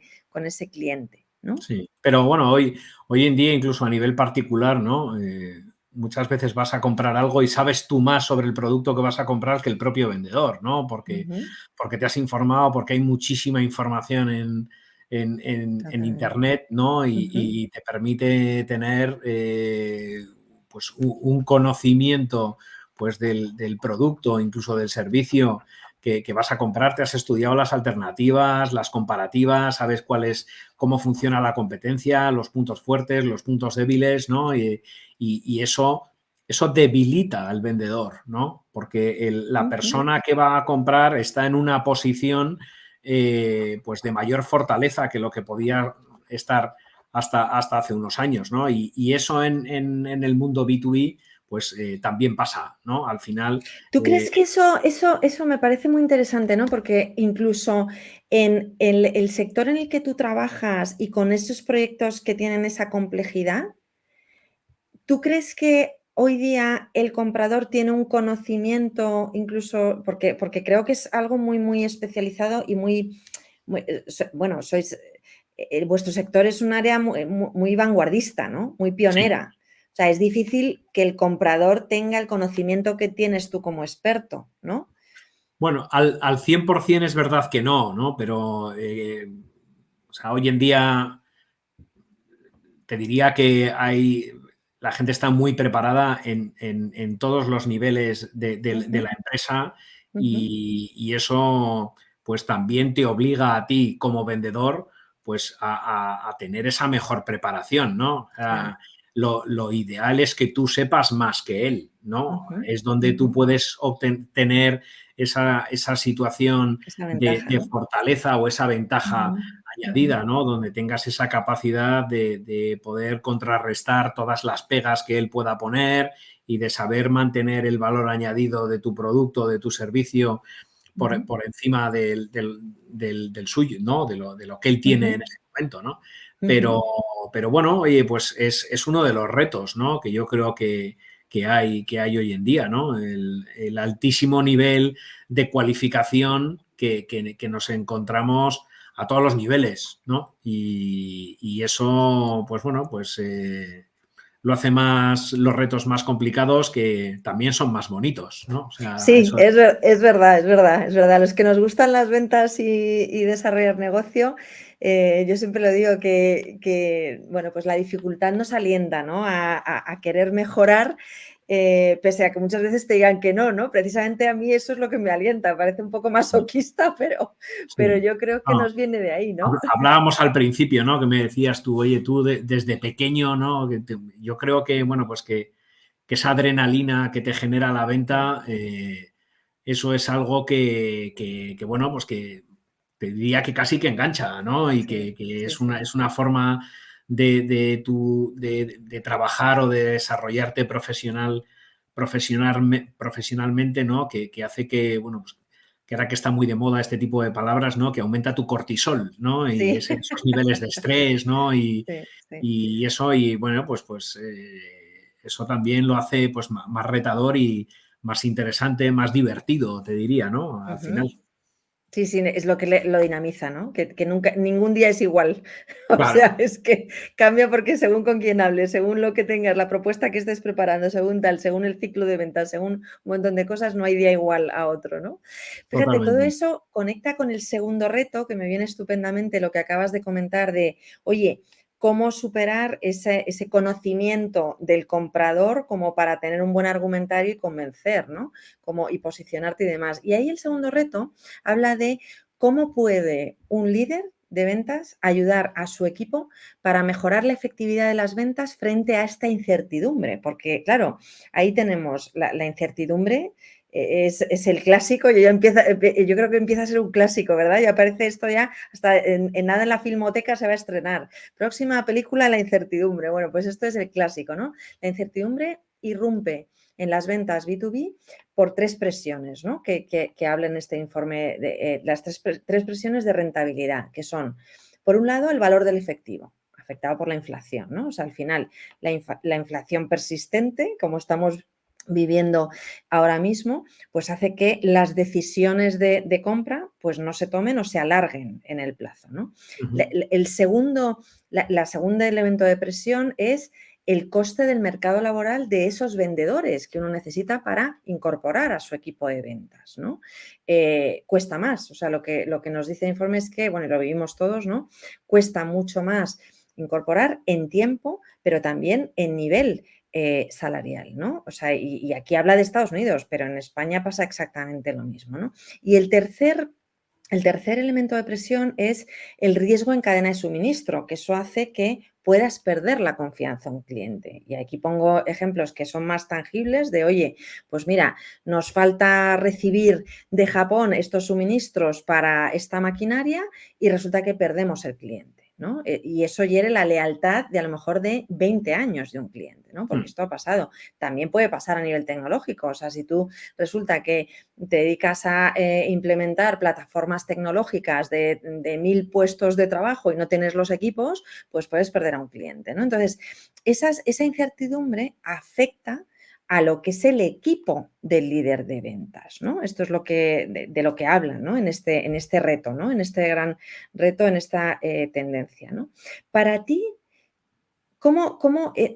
cliente, ¿no? Sí, pero bueno, hoy en día, incluso a nivel particular, ¿no? Muchas veces vas a comprar algo y sabes tú más sobre el producto que vas a comprar que el propio vendedor, ¿no? Ujú, Porque te has informado, porque hay muchísima información en totalmente. Internet, ¿no? Ujú, Y te permite tener pues un conocimiento pues del producto, incluso del servicio que vas a comprar. Te has estudiado las alternativas, las comparativas, sabes cómo funciona la competencia, los puntos fuertes, los puntos débiles, ¿no? Y eso debilita al vendedor, ¿no? Porque la ujú. persona que va a comprar está en una posición pues de mayor fortaleza que lo que podía estar hasta hace unos años, ¿no? Y eso en el mundo B2B pues también pasa, ¿no? Al final... ¿Tú crees que eso me parece muy interesante, ¿no? Porque incluso en el sector en el que tú trabajas y con esos proyectos que tienen esa complejidad, ¿tú crees que hoy día el comprador tiene un conocimiento incluso, porque creo que es algo muy, muy especializado y bueno, vuestro sector es un área muy vanguardista, ¿no? Muy Sí. pionera. O sea, es difícil que el comprador tenga el conocimiento que tienes tú como experto, ¿no? Bueno, al 100% es verdad que no, ¿no? Pero o sea, hoy en día te diría que la gente está muy preparada en todos los niveles de Ujú, la empresa ujú, y eso pues también te obliga a ti como vendedor pues a tener esa mejor preparación, ¿no? O claro. sea, lo ideal es que tú sepas más que él, ¿no? Ujú, Es donde ujú. tú puedes tener esa situación Esa ventaja, de ¿no? fortaleza o esa ventaja Ujú, ujú, añadida, ¿no? Donde tengas esa capacidad de poder contrarrestar todas las pegas que él pueda poner y de saber mantener el valor añadido de tu producto, de tu servicio ujú, por encima del suyo, ¿no? De lo que él tiene en ujú, ese momento, ¿no? ujú. Pero bueno, oye, pues es uno de los retos, ¿no? Que yo creo que hay hoy en día, ¿no? El altísimo nivel de cualificación que nos encontramos a todos los niveles, ¿no? Y eso, pues bueno, pues lo hace los retos más complicados que también son más bonitos, ¿no? O sea, Sí, eso es verdad, es verdad, es verdad. Los que nos gustan las ventas y desarrollar negocio, yo siempre lo digo bueno, pues la dificultad nos alienta, ¿no? A querer mejorar, pese a que muchas veces te digan que no, ¿no? Precisamente a mí eso es lo que me alienta. Parece un poco masoquista, pero sí. yo creo que No, nos viene de ahí, ¿no? hablábamos al principio, ¿no? Que me decías tú, oye, tú desde pequeño, ¿no? Yo creo que, bueno, pues que esa adrenalina que te genera la venta, eso es algo bueno, pues que te diría que casi que engancha, ¿no? Y Sí, que sí, es sí. una forma de trabajar o de desarrollarte profesionalmente, ¿no? Que hace que, bueno, pues que ahora que está muy de moda este tipo de palabras, ¿no? Que aumenta tu cortisol, ¿no? Y Sí, esos niveles de estrés, ¿no? sí, sí. Y eso, y bueno, pues eso también lo hace pues más retador y más interesante, más divertido, te diría, ¿no? Al final. Ujú. Sí, sí, es lo que lo dinamiza, ¿no? Que nunca, ningún día es igual. O Claro, sea, es que cambia porque según con quién hables, según lo que tengas, la propuesta que estés preparando, según tal, según el ciclo de ventas, según un montón de cosas, no hay día igual a otro, ¿no? Fíjate, todo totalmente. eso conecta con el segundo reto, que me viene estupendamente lo que acabas de comentar de, oye, cómo superar ese conocimiento del comprador como para tener un buen argumentario y convencer, ¿no? Y posicionarte y demás. Y ahí el segundo reto habla de cómo puede un líder de ventas ayudar a su equipo para mejorar la efectividad de las ventas frente a esta incertidumbre? Porque, claro, ahí tenemos la incertidumbre, es el clásico, yo creo que empieza a ser un clásico, ¿verdad? Y aparece esto ya, hasta en nada en la Filmoteca se va a estrenar. Próxima película, la incertidumbre. Bueno, pues esto es el clásico, ¿no? La incertidumbre irrumpe en las ventas B2B por tres presiones, ¿no? que habla en este informe, las tres presiones de rentabilidad, que son, por un lado, el valor del efectivo, afectado por la inflación, ¿no? O sea, al final, la inflación persistente, como estamos viviendo ahora mismo, pues hace que las decisiones de compra pues no se tomen o se alarguen en el plazo, ¿no? Ujú. La segunda elemento de presión es el coste del mercado laboral de esos vendedores que uno necesita para incorporar a su equipo de ventas, ¿no? Cuesta más, o sea, lo que nos dice el informe es que, bueno, y lo vivimos todos, ¿no? Cuesta mucho más incorporar en tiempo, pero también en nivel salarial, ¿no? O sea, y aquí habla de Estados Unidos, pero en España pasa exactamente lo mismo, ¿no? Y el tercer elemento de presión es el riesgo en cadena de suministro, que eso hace que puedas perder la confianza a un cliente. Y aquí pongo ejemplos que son más tangibles de, oye, pues mira, nos falta recibir de Japón estos suministros para esta maquinaria y resulta que perdemos el cliente, ¿no? Y eso hiere la lealtad de a lo mejor de 20 años de un cliente, ¿no? Porque Mm. esto ha pasado. También puede pasar a nivel tecnológico. O sea, si tú resulta que te dedicas a implementar plataformas tecnológicas de 1000 puestos de trabajo y no tienes los equipos, pues puedes perder a un cliente, ¿no? Entonces, esa incertidumbre afecta a lo que es el equipo del líder de ventas, ¿no? Esto es de lo que hablan, ¿no? En este reto, ¿no? En este gran reto, en esta tendencia, ¿no? Para ti, ¿cómo,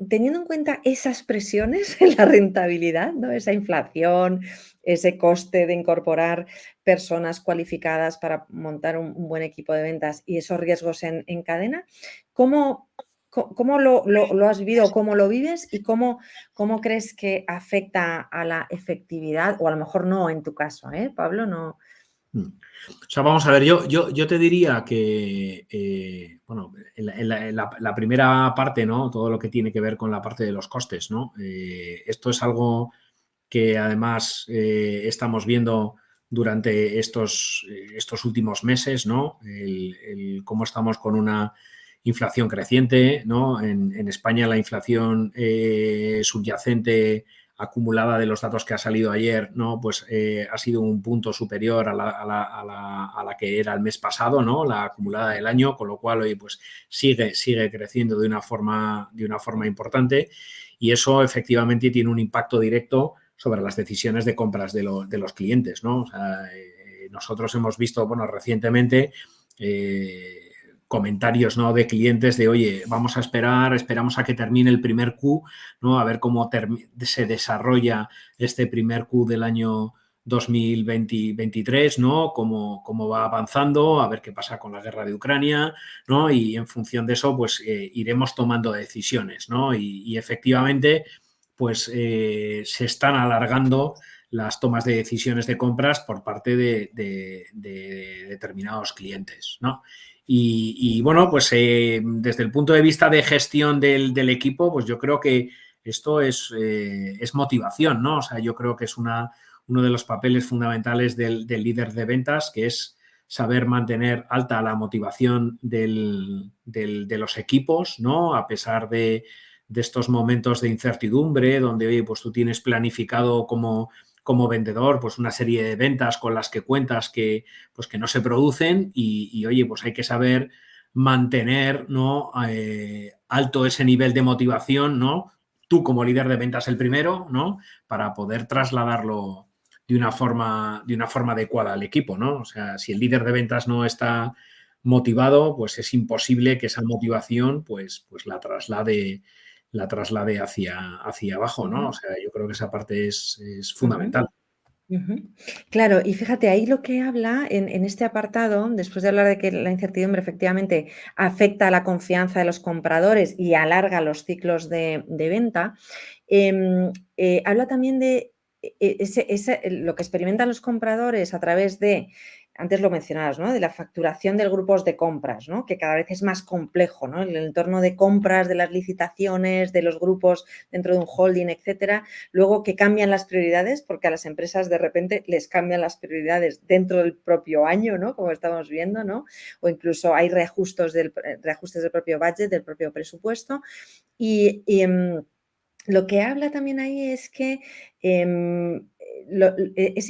teniendo en cuenta esas presiones en la rentabilidad, ¿no? Esa inflación, ese coste de incorporar personas cualificadas para montar un buen equipo de ventas y esos riesgos en cadena, ¿cómo, cómo lo has vivido, cómo lo vives y cómo crees que afecta a la efectividad? O a lo mejor no en tu caso, ¿eh, Pablo? No. Mm. O sea, vamos a ver, yo te diría que, bueno, en la primera parte, ¿no? Todo lo que tiene que ver con la parte de los costes, ¿no? Esto es algo que además estamos viendo durante estos últimos meses, ¿no? Cómo estamos con una inflación creciente, ¿no? En España la inflación subyacente acumulada de los datos que ha salido ayer, ¿no? Pues ha sido un punto superior a la que era el mes pasado, ¿no? La acumulada del año, con lo cual, oye, pues sigue creciendo de una forma importante y eso efectivamente tiene un impacto directo sobre las decisiones de compras de los clientes, ¿no? O sea, nosotros hemos visto, bueno, recientemente comentarios, ¿no? De clientes de, oye, vamos a esperamos a que termine el primer Q, ¿no? A ver cómo se desarrolla este primer Q del año 2023, ¿no? Cómo va avanzando, a ver qué pasa con la guerra de Ucrania, ¿no? Y en función de eso, pues iremos tomando decisiones, ¿no? Y efectivamente, pues se están alargando las tomas de decisiones de compras por parte de determinados clientes, ¿no? Y bueno, pues desde el punto de vista de gestión del equipo, pues yo creo que esto es motivación, ¿no? O sea, yo creo que es uno de los papeles fundamentales del líder de ventas, que es saber mantener alta la motivación de los equipos, ¿no? A pesar de estos momentos de incertidumbre, donde, oye, pues tú tienes planificado como vendedor, pues una serie de ventas con las que cuentas pues que no se producen y, oye, pues hay que saber mantener, ¿no? Alto ese nivel de motivación, ¿no? Tú como líder de ventas el primero, ¿no? Para poder trasladarlo de una forma adecuada al equipo, ¿no? O sea, si el líder de ventas no está motivado, pues es imposible que esa motivación pues la traslade hacia abajo, ¿no? O Ujú, sea, yo creo que esa parte es ujú. fundamental. Ujú. Claro, y fíjate, ahí lo que habla en este apartado, después de hablar de que la incertidumbre efectivamente afecta a la confianza de los compradores y alarga los ciclos de venta, habla también de lo que experimentan los compradores a través de antes lo mencionabas, ¿no? De la facturación de grupos de compras, ¿no? Que cada vez es más complejo, ¿no? El entorno de compras, de las licitaciones, de los grupos dentro de un holding, etcétera. Luego que cambian las prioridades, porque a las empresas de repente les cambian las prioridades dentro del propio año, ¿no? Como estamos viendo, ¿no? O incluso hay reajustes del propio budget, del propio presupuesto. Y lo que habla también ahí es que es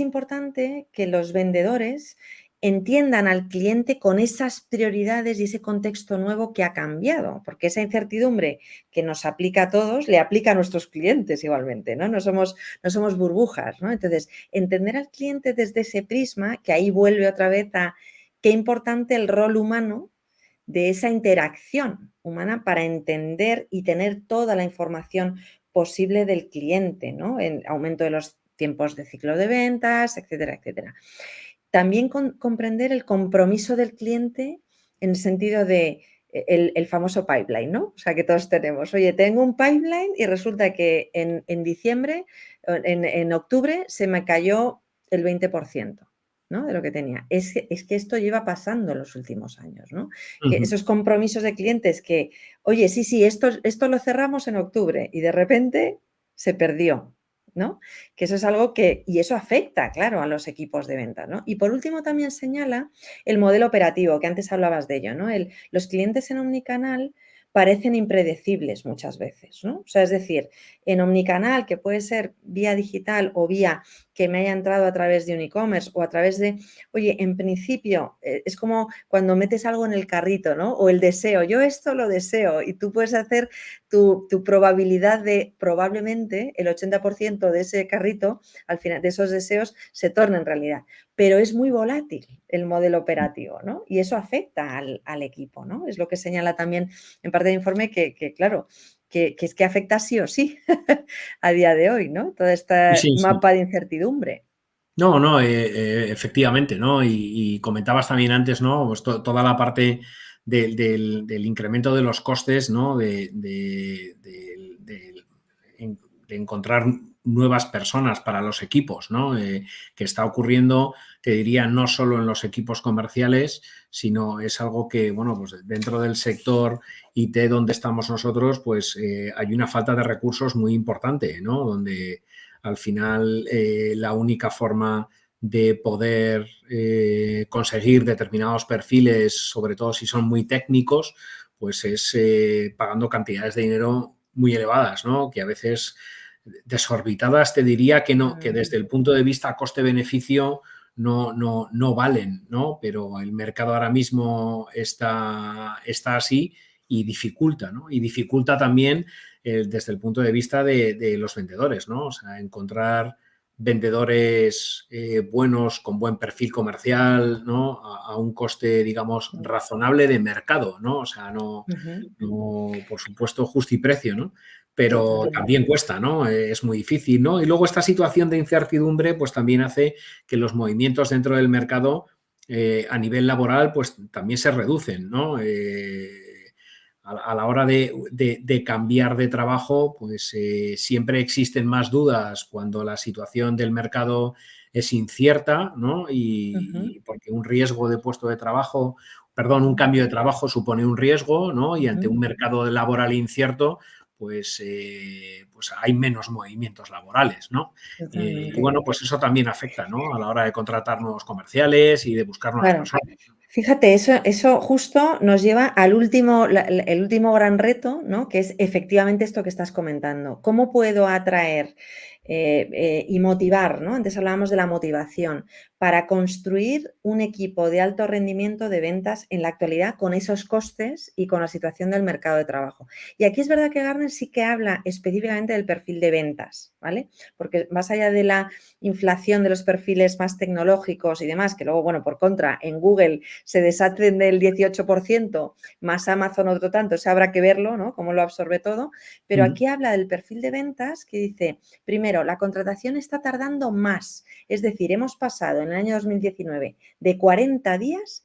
importante que los vendedores entiendan al cliente con esas prioridades y ese contexto nuevo que ha cambiado, porque esa incertidumbre que nos aplica a todos, le aplica a nuestros clientes igualmente, ¿no? No somos burbujas, ¿no? Entonces, entender al cliente desde ese prisma, que ahí vuelve otra vez a qué importante el rol humano de esa interacción humana para entender y tener toda la información posible del cliente, ¿no? El aumento de los tiempos de ciclo de ventas, etcétera, etcétera. También comprender el compromiso del cliente en el sentido de el famoso pipeline, ¿no? O sea, que todos tenemos. Oye, tengo un pipeline y resulta que en diciembre, en octubre, se me cayó el 20%. ¿No? De lo que tenía. Es que esto lleva pasando en los últimos años, ¿no? Que Ujú. esos compromisos de clientes que, oye, sí, esto lo cerramos en octubre y de repente se perdió, ¿no? Que eso es algo y eso afecta, claro, a los equipos de venta, ¿no? Y por último también señala el modelo operativo, que antes hablabas de ello, ¿no? Los clientes en omnicanal parecen impredecibles muchas veces, ¿no? O sea, es decir, en omnicanal, que puede ser vía digital o vía que me haya entrado a través de un e-commerce o a través de, oye, en principio, es como cuando metes algo en el carrito, ¿no? O el deseo, yo esto lo deseo y tú puedes hacer tu probabilidad de probablemente el 80% de ese carrito, al final, de esos deseos, se torne en realidad. Pero es muy volátil el modelo operativo, ¿no? Y eso afecta al equipo, ¿no? Es lo que señala también en parte del informe que claro, que es que afecta sí o sí a día de hoy, ¿no? Todo este Sí, sí. mapa de incertidumbre. No, no, efectivamente, ¿no? Y comentabas también antes, ¿no? Pues toda la parte del incremento de los costes, ¿no? De encontrar nuevas personas para los equipos, ¿no? Que está ocurriendo, te diría, no solo en los equipos comerciales, sino es algo que, bueno, pues dentro del sector IT donde estamos nosotros, pues hay una falta de recursos muy importante, ¿no? Donde al final, la única forma de poder conseguir determinados perfiles, sobre todo si son muy técnicos, pues es pagando cantidades de dinero muy elevadas, ¿no? Que a veces desorbitadas te diría que no, que desde el punto de vista coste-beneficio no valen, ¿no? Pero el mercado ahora mismo está así y dificulta, ¿no? Y dificulta también desde el punto de vista de los vendedores, ¿no? O sea, encontrar vendedores buenos, con buen perfil comercial, ¿no? A un coste, digamos, razonable de mercado, ¿no? O sea, por supuesto, justo y precio, ¿no? Pero Totalmente. también cuesta, ¿no? Es muy difícil, ¿no? Y luego esta situación de incertidumbre, pues también hace que los movimientos dentro del mercado a nivel laboral, pues también se reducen, ¿no? A la hora de cambiar de trabajo, pues siempre existen más dudas cuando la situación del mercado es incierta, ¿no? Y porque un riesgo de puesto de trabajo, perdón, un cambio de trabajo supone un riesgo, ¿no? Y ante un mercado laboral incierto, pues hay menos movimientos laborales, ¿no? Y Totalmente. bueno, pues eso también afecta, ¿no? A la hora de contratar nuevos comerciales y de buscar nuevas Claro. personas. Fíjate, eso justo nos lleva al último, el último gran reto, ¿no? Que es efectivamente esto que estás comentando. ¿Cómo puedo atraer y motivar, ¿no? Antes hablábamos de la motivación, para construir un equipo de alto rendimiento de ventas en la actualidad con esos costes y con la situación del mercado de trabajo. Y aquí es verdad que Gartner sí que habla específicamente del perfil de ventas, ¿vale? Porque más allá de la inflación de los perfiles más tecnológicos y demás, que luego, bueno, por contra, en Google se deshacen del 18%, más Amazon otro tanto, se habrá que verlo, ¿no? Cómo lo absorbe todo. Pero aquí habla del perfil de ventas que dice, primero, la contratación está tardando más. Es decir, hemos pasado en el año 2019 de 40 días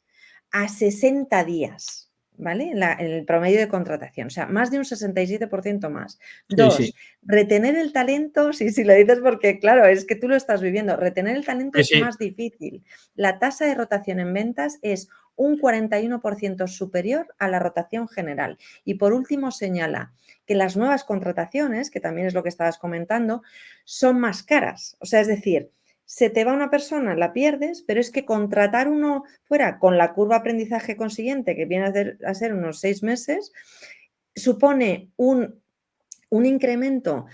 a 60 días. ¿vale? En el promedio de contratación, o sea, más de un 67% más. Sí, sí. Dos, retener el talento, sí, lo dices porque, claro, es que tú lo estás viviendo, retener el talento Sí, es sí. más difícil. La tasa de rotación en ventas es un 41% superior a la rotación general. Y por último, señala que las nuevas contrataciones, que también es lo que estabas comentando, son más caras. O sea, es decir, se te va una persona, la pierdes, pero es que contratar uno fuera con la curva de aprendizaje consiguiente, que viene a ser unos 6 meses, supone un incremento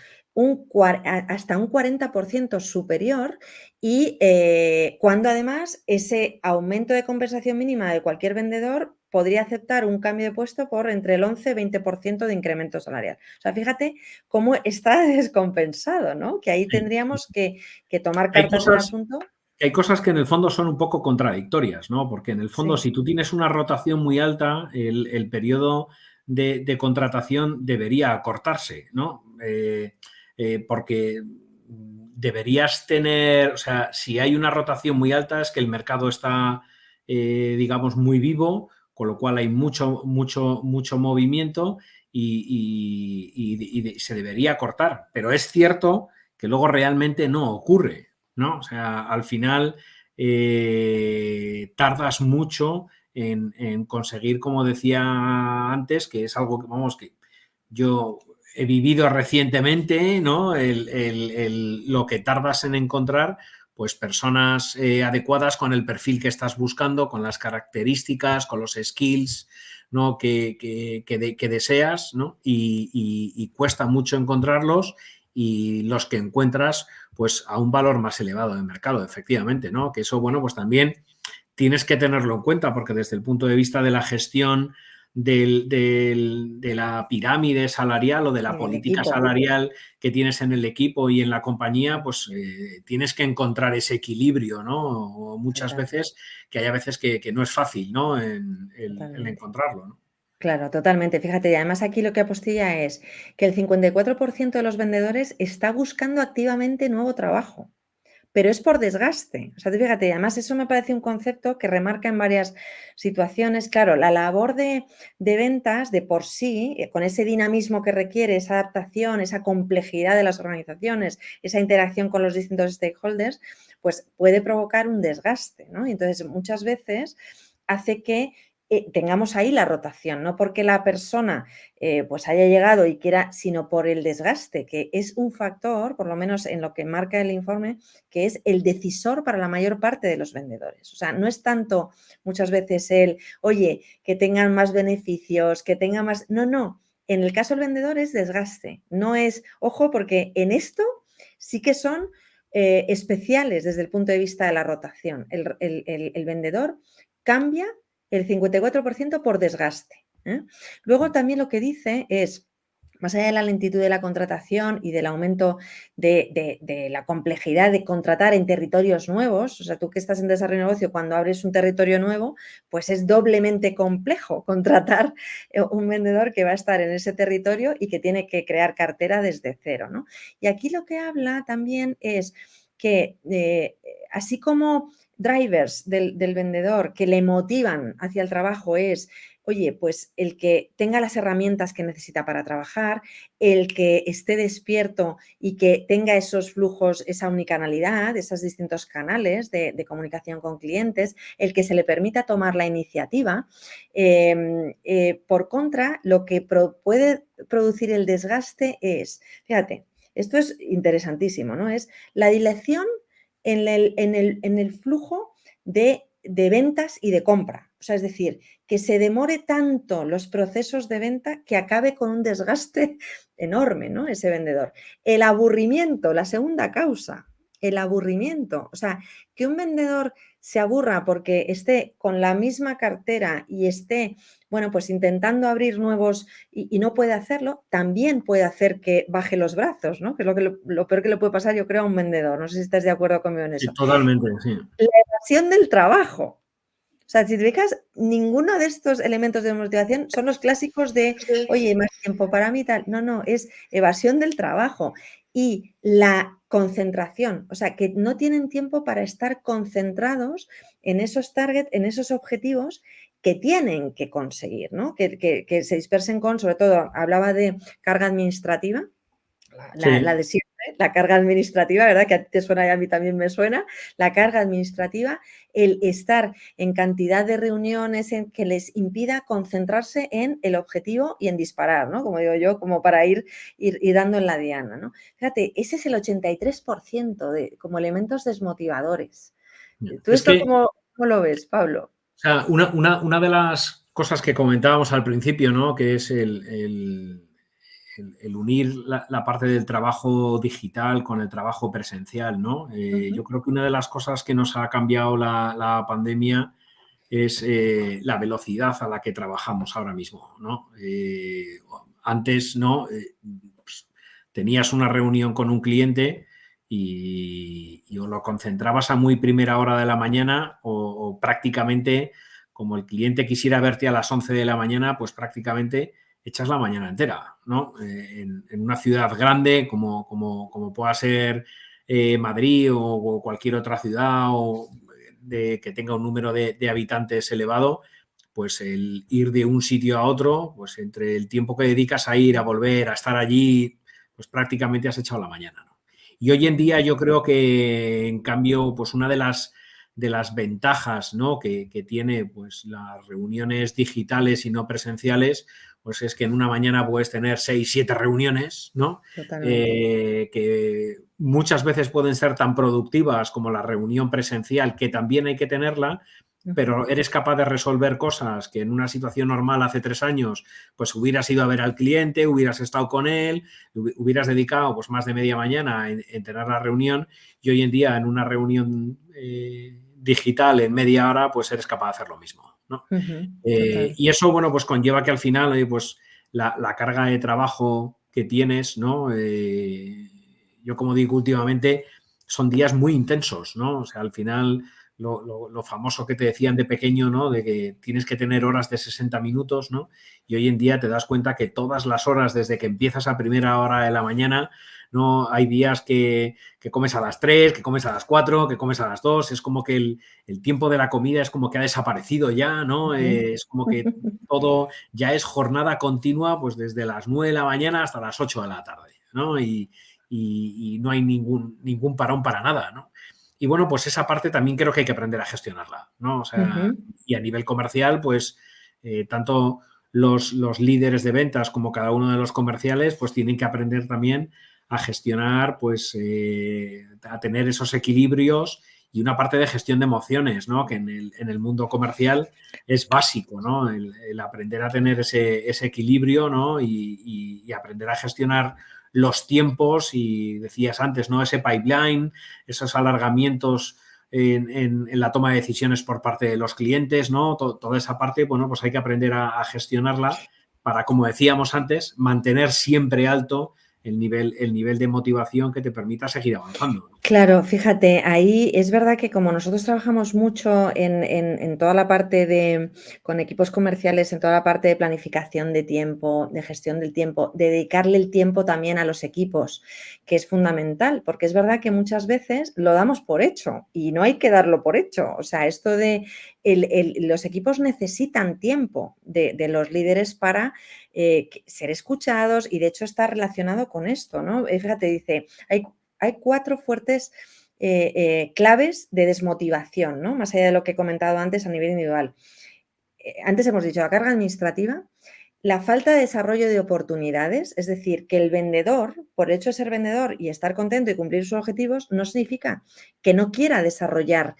hasta un 40% superior y cuando además ese aumento de conversación mínima de cualquier vendedor podría aceptar un cambio de puesto por entre el 11 y 20% de incremento salarial. O sea, fíjate cómo está descompensado, ¿no? Que ahí Sí, sí, tendríamos sí. que tomar Hay cartas en el cosas, asunto. hay cosas que en el fondo son un poco contradictorias, ¿no? Porque en el fondo, Sí, si tú tienes una rotación muy alta, el periodo de contratación debería acortarse, ¿no? Porque deberías tener, o sea, si hay una rotación muy alta es que el mercado está, digamos, muy vivo, con lo cual hay mucho movimiento y se debería cortar. Pero es cierto que luego realmente no ocurre, ¿no? O sea, al final tardas mucho en conseguir, como decía antes, que es algo que, vamos, que yo he vivido recientemente, ¿no? Lo que tardas en encontrar, pues personas adecuadas con el perfil que estás buscando, con las características, con los skills, ¿no? que deseas, ¿no? Y cuesta mucho encontrarlos y los que encuentras, pues a un valor más elevado de mercado, efectivamente, ¿no? Que eso, bueno, pues también tienes que tenerlo en cuenta porque desde el punto de vista de la gestión de la pirámide salarial o de la y del política equipo. salarial que tienes en el equipo y en la compañía, pues tienes que encontrar ese equilibrio, ¿no? O muchas Total, veces, que hay veces que no es fácil, ¿no? El totalmente. encontrarlo, ¿no? Claro, totalmente. Fíjate, y además aquí lo que apostilla es que el 54% de los vendedores está buscando activamente nuevo trabajo, pero es por desgaste. O sea, tú fíjate, y además eso me parece un concepto que remarca en varias situaciones. Claro, la labor de ventas de por sí, con ese dinamismo que requiere, esa adaptación, esa complejidad de las organizaciones, esa interacción con los distintos stakeholders, pues puede provocar un desgaste, ¿no? Y entonces muchas veces hace que tengamos ahí la rotación, no porque la persona pues haya llegado y quiera, sino por el desgaste, que es un factor, por lo menos en lo que marca el informe, que es el decisor para la mayor parte de los vendedores. O sea, no es tanto muchas veces oye, que tengan más beneficios, que tengan más... No, no. En el caso del vendedor es desgaste. No es, ojo, porque en esto sí que son especiales desde el punto de vista de la rotación. El vendedor cambia el 54% por desgaste. ¿Eh? Luego también lo que dice es, más allá de la lentitud de la contratación y del aumento de la complejidad de contratar en territorios nuevos, o sea, tú que estás en desarrollo de negocio, cuando abres un territorio nuevo, pues es doblemente complejo contratar un vendedor que va a estar en ese territorio y que tiene que crear cartera desde cero, ¿no? Y aquí lo que habla también es que así como drivers del vendedor que le motivan hacia el trabajo es, oye, pues el que tenga las herramientas que necesita para trabajar, el que esté despierto y que tenga esos flujos, esa unicanalidad, esos distintos canales de comunicación con clientes, el que se le permita tomar la iniciativa. Por contra, lo que puede producir el desgaste es, fíjate, esto es interesantísimo, ¿no? Es la dilación en el flujo de ventas y de compra. O sea, es decir, que se demore tanto los procesos de venta que acabe con un desgaste enorme, ¿no? Ese vendedor. El aburrimiento, la segunda causa, el aburrimiento. O sea, que un vendedor se aburra porque esté con la misma cartera y esté, bueno, pues intentando abrir nuevos y no puede hacerlo, también puede hacer que baje los brazos, ¿no? Que es lo peor que le puede pasar, yo creo, a un vendedor. No sé si estás de acuerdo conmigo en Sí, eso. totalmente, sí. La evasión del trabajo. O sea, si te fijas, ninguno de estos elementos de motivación son los clásicos de, oye, más tiempo para mí, tal. No, no, es evasión del trabajo y la concentración. O sea, que no tienen tiempo para estar concentrados en esos targets, en esos objetivos que tienen que conseguir, ¿no? Que se dispersen con, sobre todo, hablaba de carga administrativa, la Sí. de siempre, la carga administrativa, ¿verdad? Que a ti te suena y a mí también me suena. La carga administrativa, el estar en cantidad de reuniones en que les impida concentrarse en el objetivo y en disparar, ¿no? Como digo yo, como para ir dando en la diana, ¿no? Fíjate, ese es el 83% como elementos desmotivadores. ¿Tú Es esto que, cómo lo ves, Pablo? o sea, una de las cosas que comentábamos al principio, ¿no? Que es el unir la parte del trabajo digital con el trabajo presencial, ¿no? Yo creo que una de las cosas que nos ha cambiado la pandemia es la velocidad a la que trabajamos ahora mismo, ¿no? Antes, ¿no? Pues, tenías una reunión con un cliente y o lo concentrabas a muy primera hora de la mañana o prácticamente, como el cliente quisiera verte a las 11 de la mañana, pues prácticamente echas la mañana entera, ¿no? En una ciudad grande como pueda ser Madrid o cualquier otra ciudad que tenga un número de habitantes elevado, pues el ir de un sitio a otro, pues entre el tiempo que dedicas a ir, a volver, a estar allí, pues prácticamente has echado la mañana, ¿no? Y hoy en día yo creo que, en cambio, pues una de las ventajas, ¿no? que tiene pues las reuniones digitales y no presenciales, pues es que en una mañana puedes tener 6, 7 reuniones, ¿no? Totalmente. Que muchas veces pueden ser tan productivas como la reunión presencial, que también hay que tenerla, Ujú. pero eres capaz de resolver cosas que en una situación normal hace 3 años, pues hubieras ido a ver al cliente, hubieras estado con él, hubieras dedicado pues más de media mañana en tener la reunión, y hoy en día en una reunión digital en media hora, pues eres capaz de hacer lo mismo, ¿no? Ujú. Total. Y eso, bueno, pues conlleva que al final, pues la carga de trabajo que tienes, ¿no? Yo como digo últimamente, son días muy intensos, ¿no? O sea, al final lo famoso que te decían de pequeño, ¿no? De que tienes que tener horas de 60 minutos, ¿no? Y hoy en día te das cuenta que todas las horas, desde que empiezas a primera hora de la mañana, ¿no? Hay días que comes a las 3, que comes a las 4, que comes a las 2. Es como que el tiempo de la comida es como que ha desaparecido ya, ¿no? Ujú. Es como que todo ya es jornada continua, pues desde las 9 de la mañana hasta las 8 de la tarde, ¿no? Y no hay ningún parón para nada, ¿no? Y bueno, pues esa parte también creo que hay que aprender a gestionarla, ¿no? O sea, Ujú. y a nivel comercial, pues tanto los líderes de ventas como cada uno de los comerciales, pues tienen que aprender también a gestionar, pues a tener esos equilibrios y una parte de gestión de emociones, ¿no? Que en el mundo comercial es básico, ¿no? El aprender a tener ese equilibrio, ¿no? Y aprender a gestionar los tiempos y decías antes, ¿no? Ese pipeline, esos alargamientos en la toma de decisiones por parte de los clientes, ¿no? Toda esa parte, bueno, pues hay que aprender a gestionarla para, como decíamos antes, mantener siempre alto el nivel de motivación que te permita seguir avanzando. Claro, fíjate, ahí es verdad que como nosotros trabajamos mucho en toda la parte con equipos comerciales, en toda la parte de planificación de tiempo, de gestión del tiempo, de dedicarle el tiempo también a los equipos, que es fundamental, porque es verdad que muchas veces lo damos por hecho y no hay que darlo por hecho. O sea, esto de los equipos necesitan tiempo de los líderes para ser escuchados y de hecho está relacionado con esto, ¿no? Fíjate, dice, hay 4 fuertes claves de desmotivación, ¿no? Más allá de lo que he comentado antes a nivel individual. Antes hemos dicho la carga administrativa, la falta de desarrollo de oportunidades, es decir, que el vendedor, por el hecho de ser vendedor y estar contento y cumplir sus objetivos, no significa que no quiera desarrollar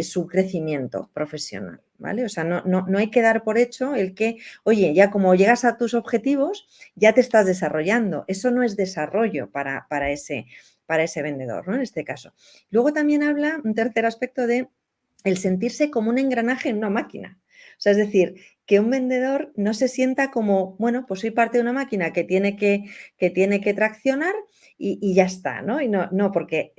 su crecimiento profesional, ¿vale? O sea, no hay que dar por hecho el que, oye, ya como llegas a tus objetivos, ya te estás desarrollando. Eso no es desarrollo para ese vendedor, ¿no? En este caso. Luego también habla un tercer aspecto de el sentirse como un engranaje en una máquina. O sea, es decir, que un vendedor no se sienta como, bueno, pues soy parte de una máquina que tiene que traccionar y ya está, ¿no? Y no porque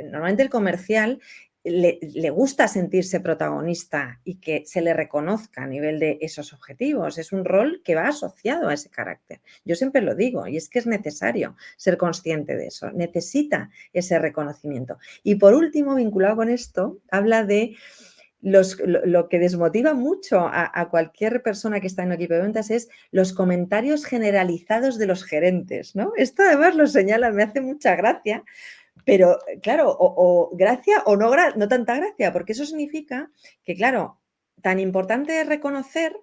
normalmente el comercial le gusta sentirse protagonista y que se le reconozca a nivel de esos objetivos. Es un rol que va asociado a ese carácter. Yo siempre lo digo y es que es necesario ser consciente de eso. Necesita ese reconocimiento. Y por último, vinculado con esto, habla de lo que desmotiva mucho a cualquier persona que está en un equipo de ventas es los comentarios generalizados de los gerentes, ¿no? Esto además lo señalan, me hace mucha gracia, pero claro, o gracia o no tanta gracia, porque eso significa que, claro, tan importante es reconocer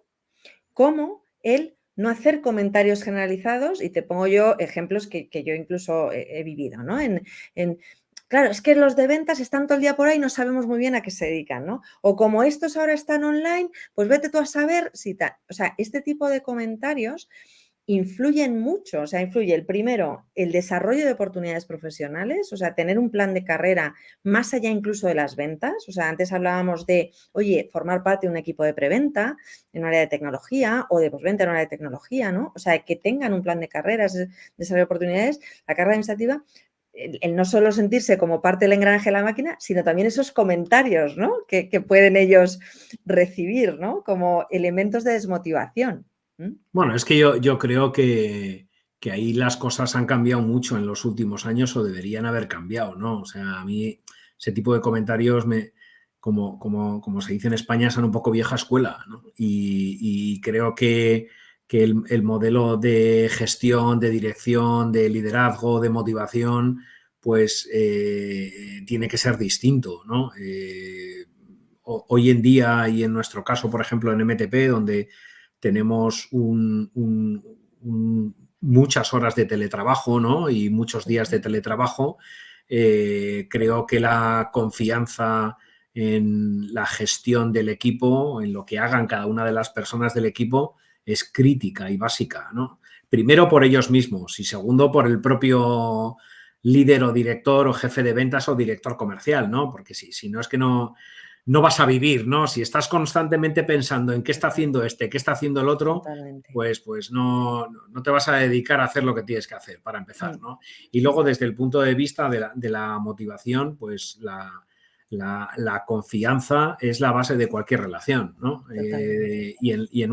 cómo el no hacer comentarios generalizados, y te pongo yo ejemplos que yo incluso he vivido, ¿no? Claro, es que los de ventas están todo el día por ahí y no sabemos muy bien a qué se dedican, ¿no? O como estos ahora están online, pues vete tú a saber si tal. O sea, este tipo de comentarios influyen mucho, o sea, influye el primero, el desarrollo de oportunidades profesionales, o sea, tener un plan de carrera más allá incluso de las ventas, o sea, antes hablábamos de, oye, formar parte de un equipo de preventa en un área de tecnología o de postventa en un área de tecnología, ¿no? O sea, que tengan un plan de carreras, desarrollo de oportunidades, la carrera administrativa, el no solo sentirse como parte del engranaje de la máquina, sino también esos comentarios, ¿no? Que pueden ellos recibir, ¿no? Como elementos de desmotivación. Bueno, es que yo creo que ahí las cosas han cambiado mucho en los últimos años o deberían haber cambiado, ¿no? O sea, a mí ese tipo de comentarios, como se dice en España, son un poco vieja escuela, ¿no? Y creo que el modelo de gestión, de dirección, de liderazgo, de motivación, pues tiene que ser distinto, ¿no? Hoy en día y en nuestro caso, por ejemplo, en MTP, donde tenemos muchas horas de teletrabajo, ¿no? Y muchos días de teletrabajo. Creo que la confianza en la gestión del equipo, en lo que hagan cada una de las personas del equipo, es crítica y básica, ¿no? Primero por ellos mismos y segundo por el propio líder o director o jefe de ventas o director comercial, ¿no? Porque si no es que no vas a vivir, ¿no? Si estás constantemente pensando en qué está haciendo este, qué está haciendo el otro, Totalmente. pues no te vas a dedicar a hacer lo que tienes que hacer, para empezar, ¿no? Y luego, desde el punto de vista de la motivación, pues la confianza es la base de cualquier relación, ¿no? Y en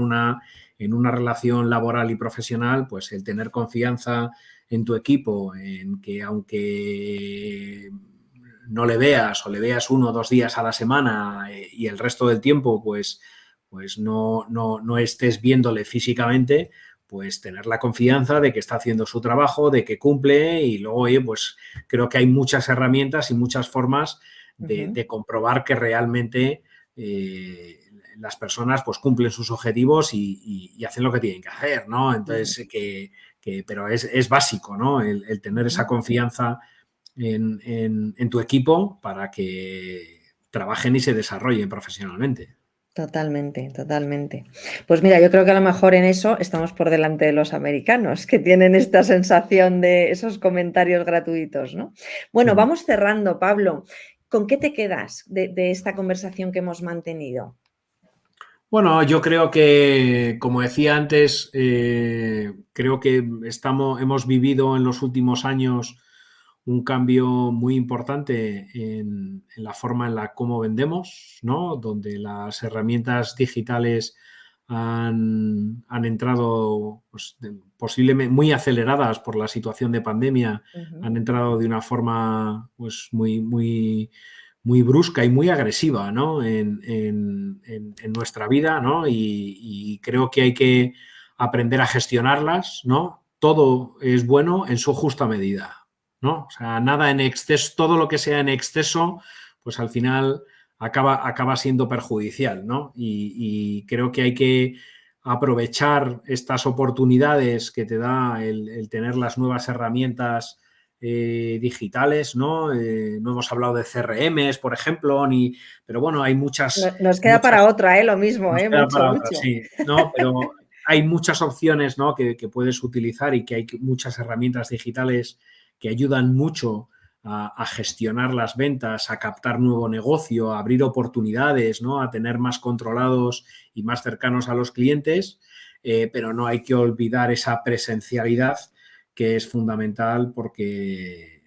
una relación laboral y profesional, pues el tener confianza en tu equipo, en que aunque no le veas o le veas 1 o 2 días a la semana y el resto del tiempo pues no estés viéndole físicamente, pues tener la confianza de que está haciendo su trabajo, de que cumple y luego, oye, pues creo que hay muchas herramientas y muchas formas de comprobar que realmente las personas pues cumplen sus objetivos y hacen lo que tienen que hacer, ¿no? Entonces, pero es básico, ¿no? El tener esa confianza en tu equipo para que trabajen y se desarrollen profesionalmente. Totalmente, totalmente. Pues mira, yo creo que a lo mejor en eso estamos por delante de los americanos, que tienen esta sensación de esos comentarios gratuitos, ¿no? Bueno, vamos cerrando, Pablo. ¿Con qué te quedas de esta conversación que hemos mantenido? Bueno, yo creo que, como decía antes, creo que hemos vivido en los últimos años un cambio muy importante en la forma en la cómo vendemos, ¿no? Donde las herramientas digitales han entrado pues, posiblemente muy aceleradas por la situación de pandemia, han entrado de una forma pues, muy brusca y muy agresiva, ¿no? en nuestra vida, ¿no? Y creo que hay que aprender a gestionarlas, ¿no? Todo es bueno en su justa medida, ¿no? O sea, nada en exceso, todo lo que sea en exceso, pues al final acaba siendo perjudicial, ¿no? Y creo que hay que aprovechar estas oportunidades que te da el tener las nuevas herramientas digitales, ¿no? No hemos hablado de CRMs, por ejemplo, pero bueno, hay Nos queda para otra, lo mismo, nos queda mucho, para otra, mucho. sí, ¿no? Pero hay muchas opciones, ¿no? que puedes utilizar y que hay muchas herramientas digitales que ayudan mucho a gestionar las ventas, a captar nuevo negocio, a abrir oportunidades, ¿no? A tener más controlados y más cercanos a los clientes, pero no hay que olvidar esa presencialidad que es fundamental porque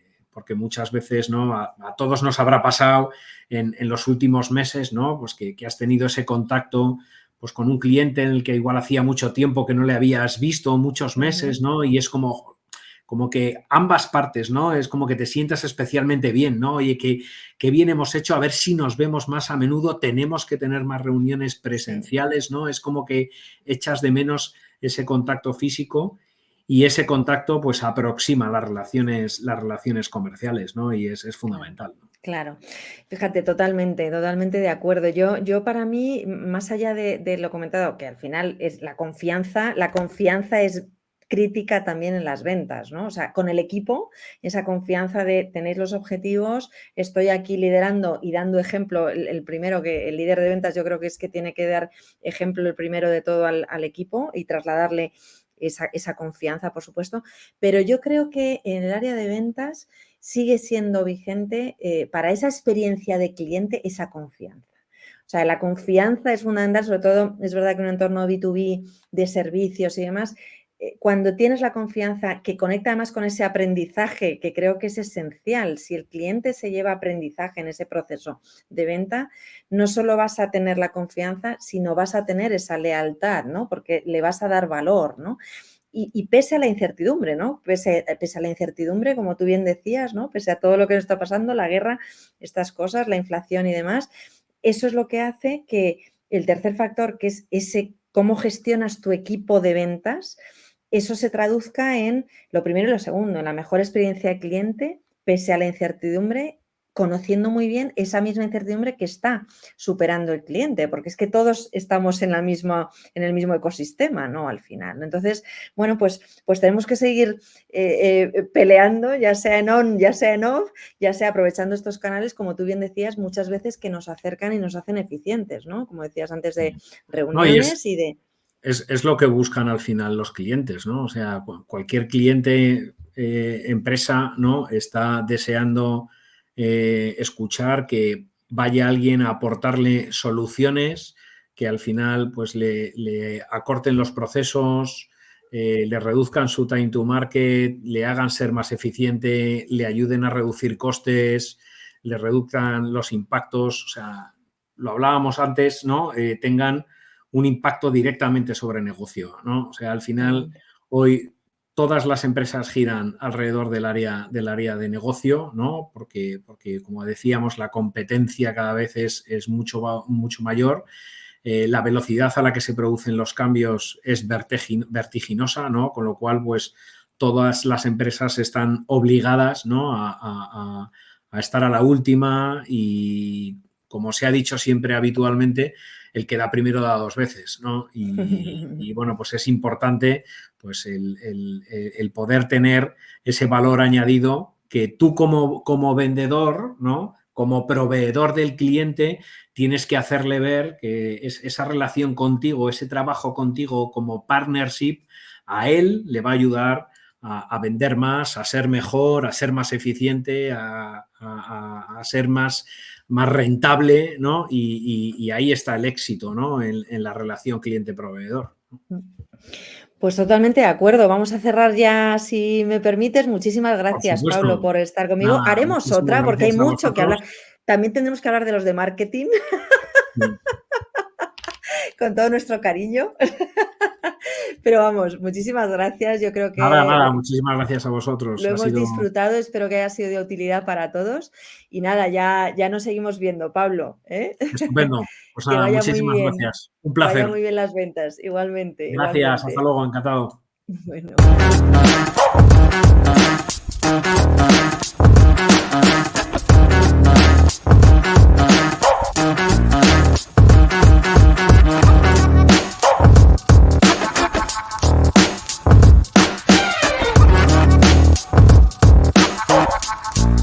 muchas veces, ¿no? A todos nos habrá pasado en los últimos meses, ¿no? Pues que has tenido ese contacto pues con un cliente en el que igual hacía mucho tiempo que no le habías visto, muchos meses, ¿no? Y es como como que ambas partes, ¿no? Es como que te sientas especialmente bien, ¿no? Oye, qué bien hemos hecho, a ver si nos vemos más a menudo, tenemos que tener más reuniones presenciales, ¿no? Es como que echas de menos ese contacto físico y ese contacto pues aproxima las relaciones comerciales, ¿no? Y es fundamental, ¿no? Claro, fíjate, totalmente, totalmente de acuerdo. Yo para mí, más allá de lo comentado, que al final es la confianza es crítica también en las ventas, ¿no? O sea, con el equipo, esa confianza de tenéis los objetivos, estoy aquí liderando y dando ejemplo, el primero que el líder de ventas yo creo que es que tiene que dar ejemplo el primero de todo al equipo y trasladarle esa confianza, por supuesto, pero yo creo que en el área de ventas sigue siendo vigente para esa experiencia de cliente, esa confianza. O sea, la confianza es fundamental, sobre todo, es verdad que en un entorno B2B de servicios y demás, cuando tienes la confianza que conecta además con ese aprendizaje, que creo que es esencial, si el cliente se lleva aprendizaje en ese proceso de venta, no solo vas a tener la confianza, sino vas a tener esa lealtad, ¿no? Porque le vas a dar valor, ¿no? Y pese a la incertidumbre, ¿no? Pese a la incertidumbre, como tú bien decías, ¿no? Pese a todo lo que nos está pasando, la guerra, estas cosas, la inflación y demás, eso es lo que hace que el tercer factor, que es ese cómo gestionas tu equipo de ventas, eso se traduzca en lo primero y lo segundo, en la mejor experiencia de cliente, pese a la incertidumbre, conociendo muy bien esa misma incertidumbre que está superando el cliente, porque es que todos estamos en el mismo ecosistema, ¿no? Al final. Entonces, bueno, pues tenemos que seguir peleando, ya sea en on, ya sea en off, ya sea aprovechando estos canales, como tú bien decías, muchas veces que nos acercan y nos hacen eficientes, ¿no? Como decías antes, de reuniones No, y de... Es lo que buscan al final los clientes, ¿no? O sea, cualquier cliente, empresa, ¿no? Está deseando escuchar que vaya alguien a aportarle soluciones que al final pues le acorten los procesos, le reduzcan su time to market, le hagan ser más eficiente, le ayuden a reducir costes, le reduzcan los impactos, o sea, lo hablábamos antes, ¿no? Tengan un impacto directamente sobre el negocio, ¿no? O sea, al final, hoy todas las empresas giran alrededor del área de negocio, ¿no? Porque como decíamos, la competencia cada vez es mucho mayor. La velocidad a la que se producen los cambios es vertiginosa, ¿no? Con lo cual, pues, todas las empresas están obligadas, ¿no? a estar a la última y, como se ha dicho siempre habitualmente, el que da primero da dos veces, ¿no? Y bueno, pues es importante pues el poder tener ese valor añadido que tú como vendedor, ¿no? Como proveedor del cliente, tienes que hacerle ver que esa relación contigo, ese trabajo contigo como partnership, a él le va a ayudar a vender más, a ser mejor, a ser más eficiente, a ser más rentable, ¿no? Y ahí está el éxito, ¿no? En la relación cliente-proveedor. Pues totalmente de acuerdo. Vamos a cerrar ya, si me permites. Muchísimas Por gracias, Pablo, supuesto. por estar conmigo. Nada, Haremos muchísimas otra porque hay gracias a mucho que vosotros. hablar. También tendremos que hablar de los de marketing Sí. con todo nuestro cariño. Pero vamos, muchísimas gracias. Yo creo Nada, que muchísimas gracias a vosotros. lo Ha hemos sido disfrutado. Espero que haya sido de utilidad para todos. Y nada, ya nos seguimos viendo, Pablo, ¿eh? estupendo. Pues Que nada, vaya muy muchísimas bien. gracias. Un Que vaya placer. muy bien las ventas. Igualmente, Gracias, hasta igualmente. luego, encantado. Bueno.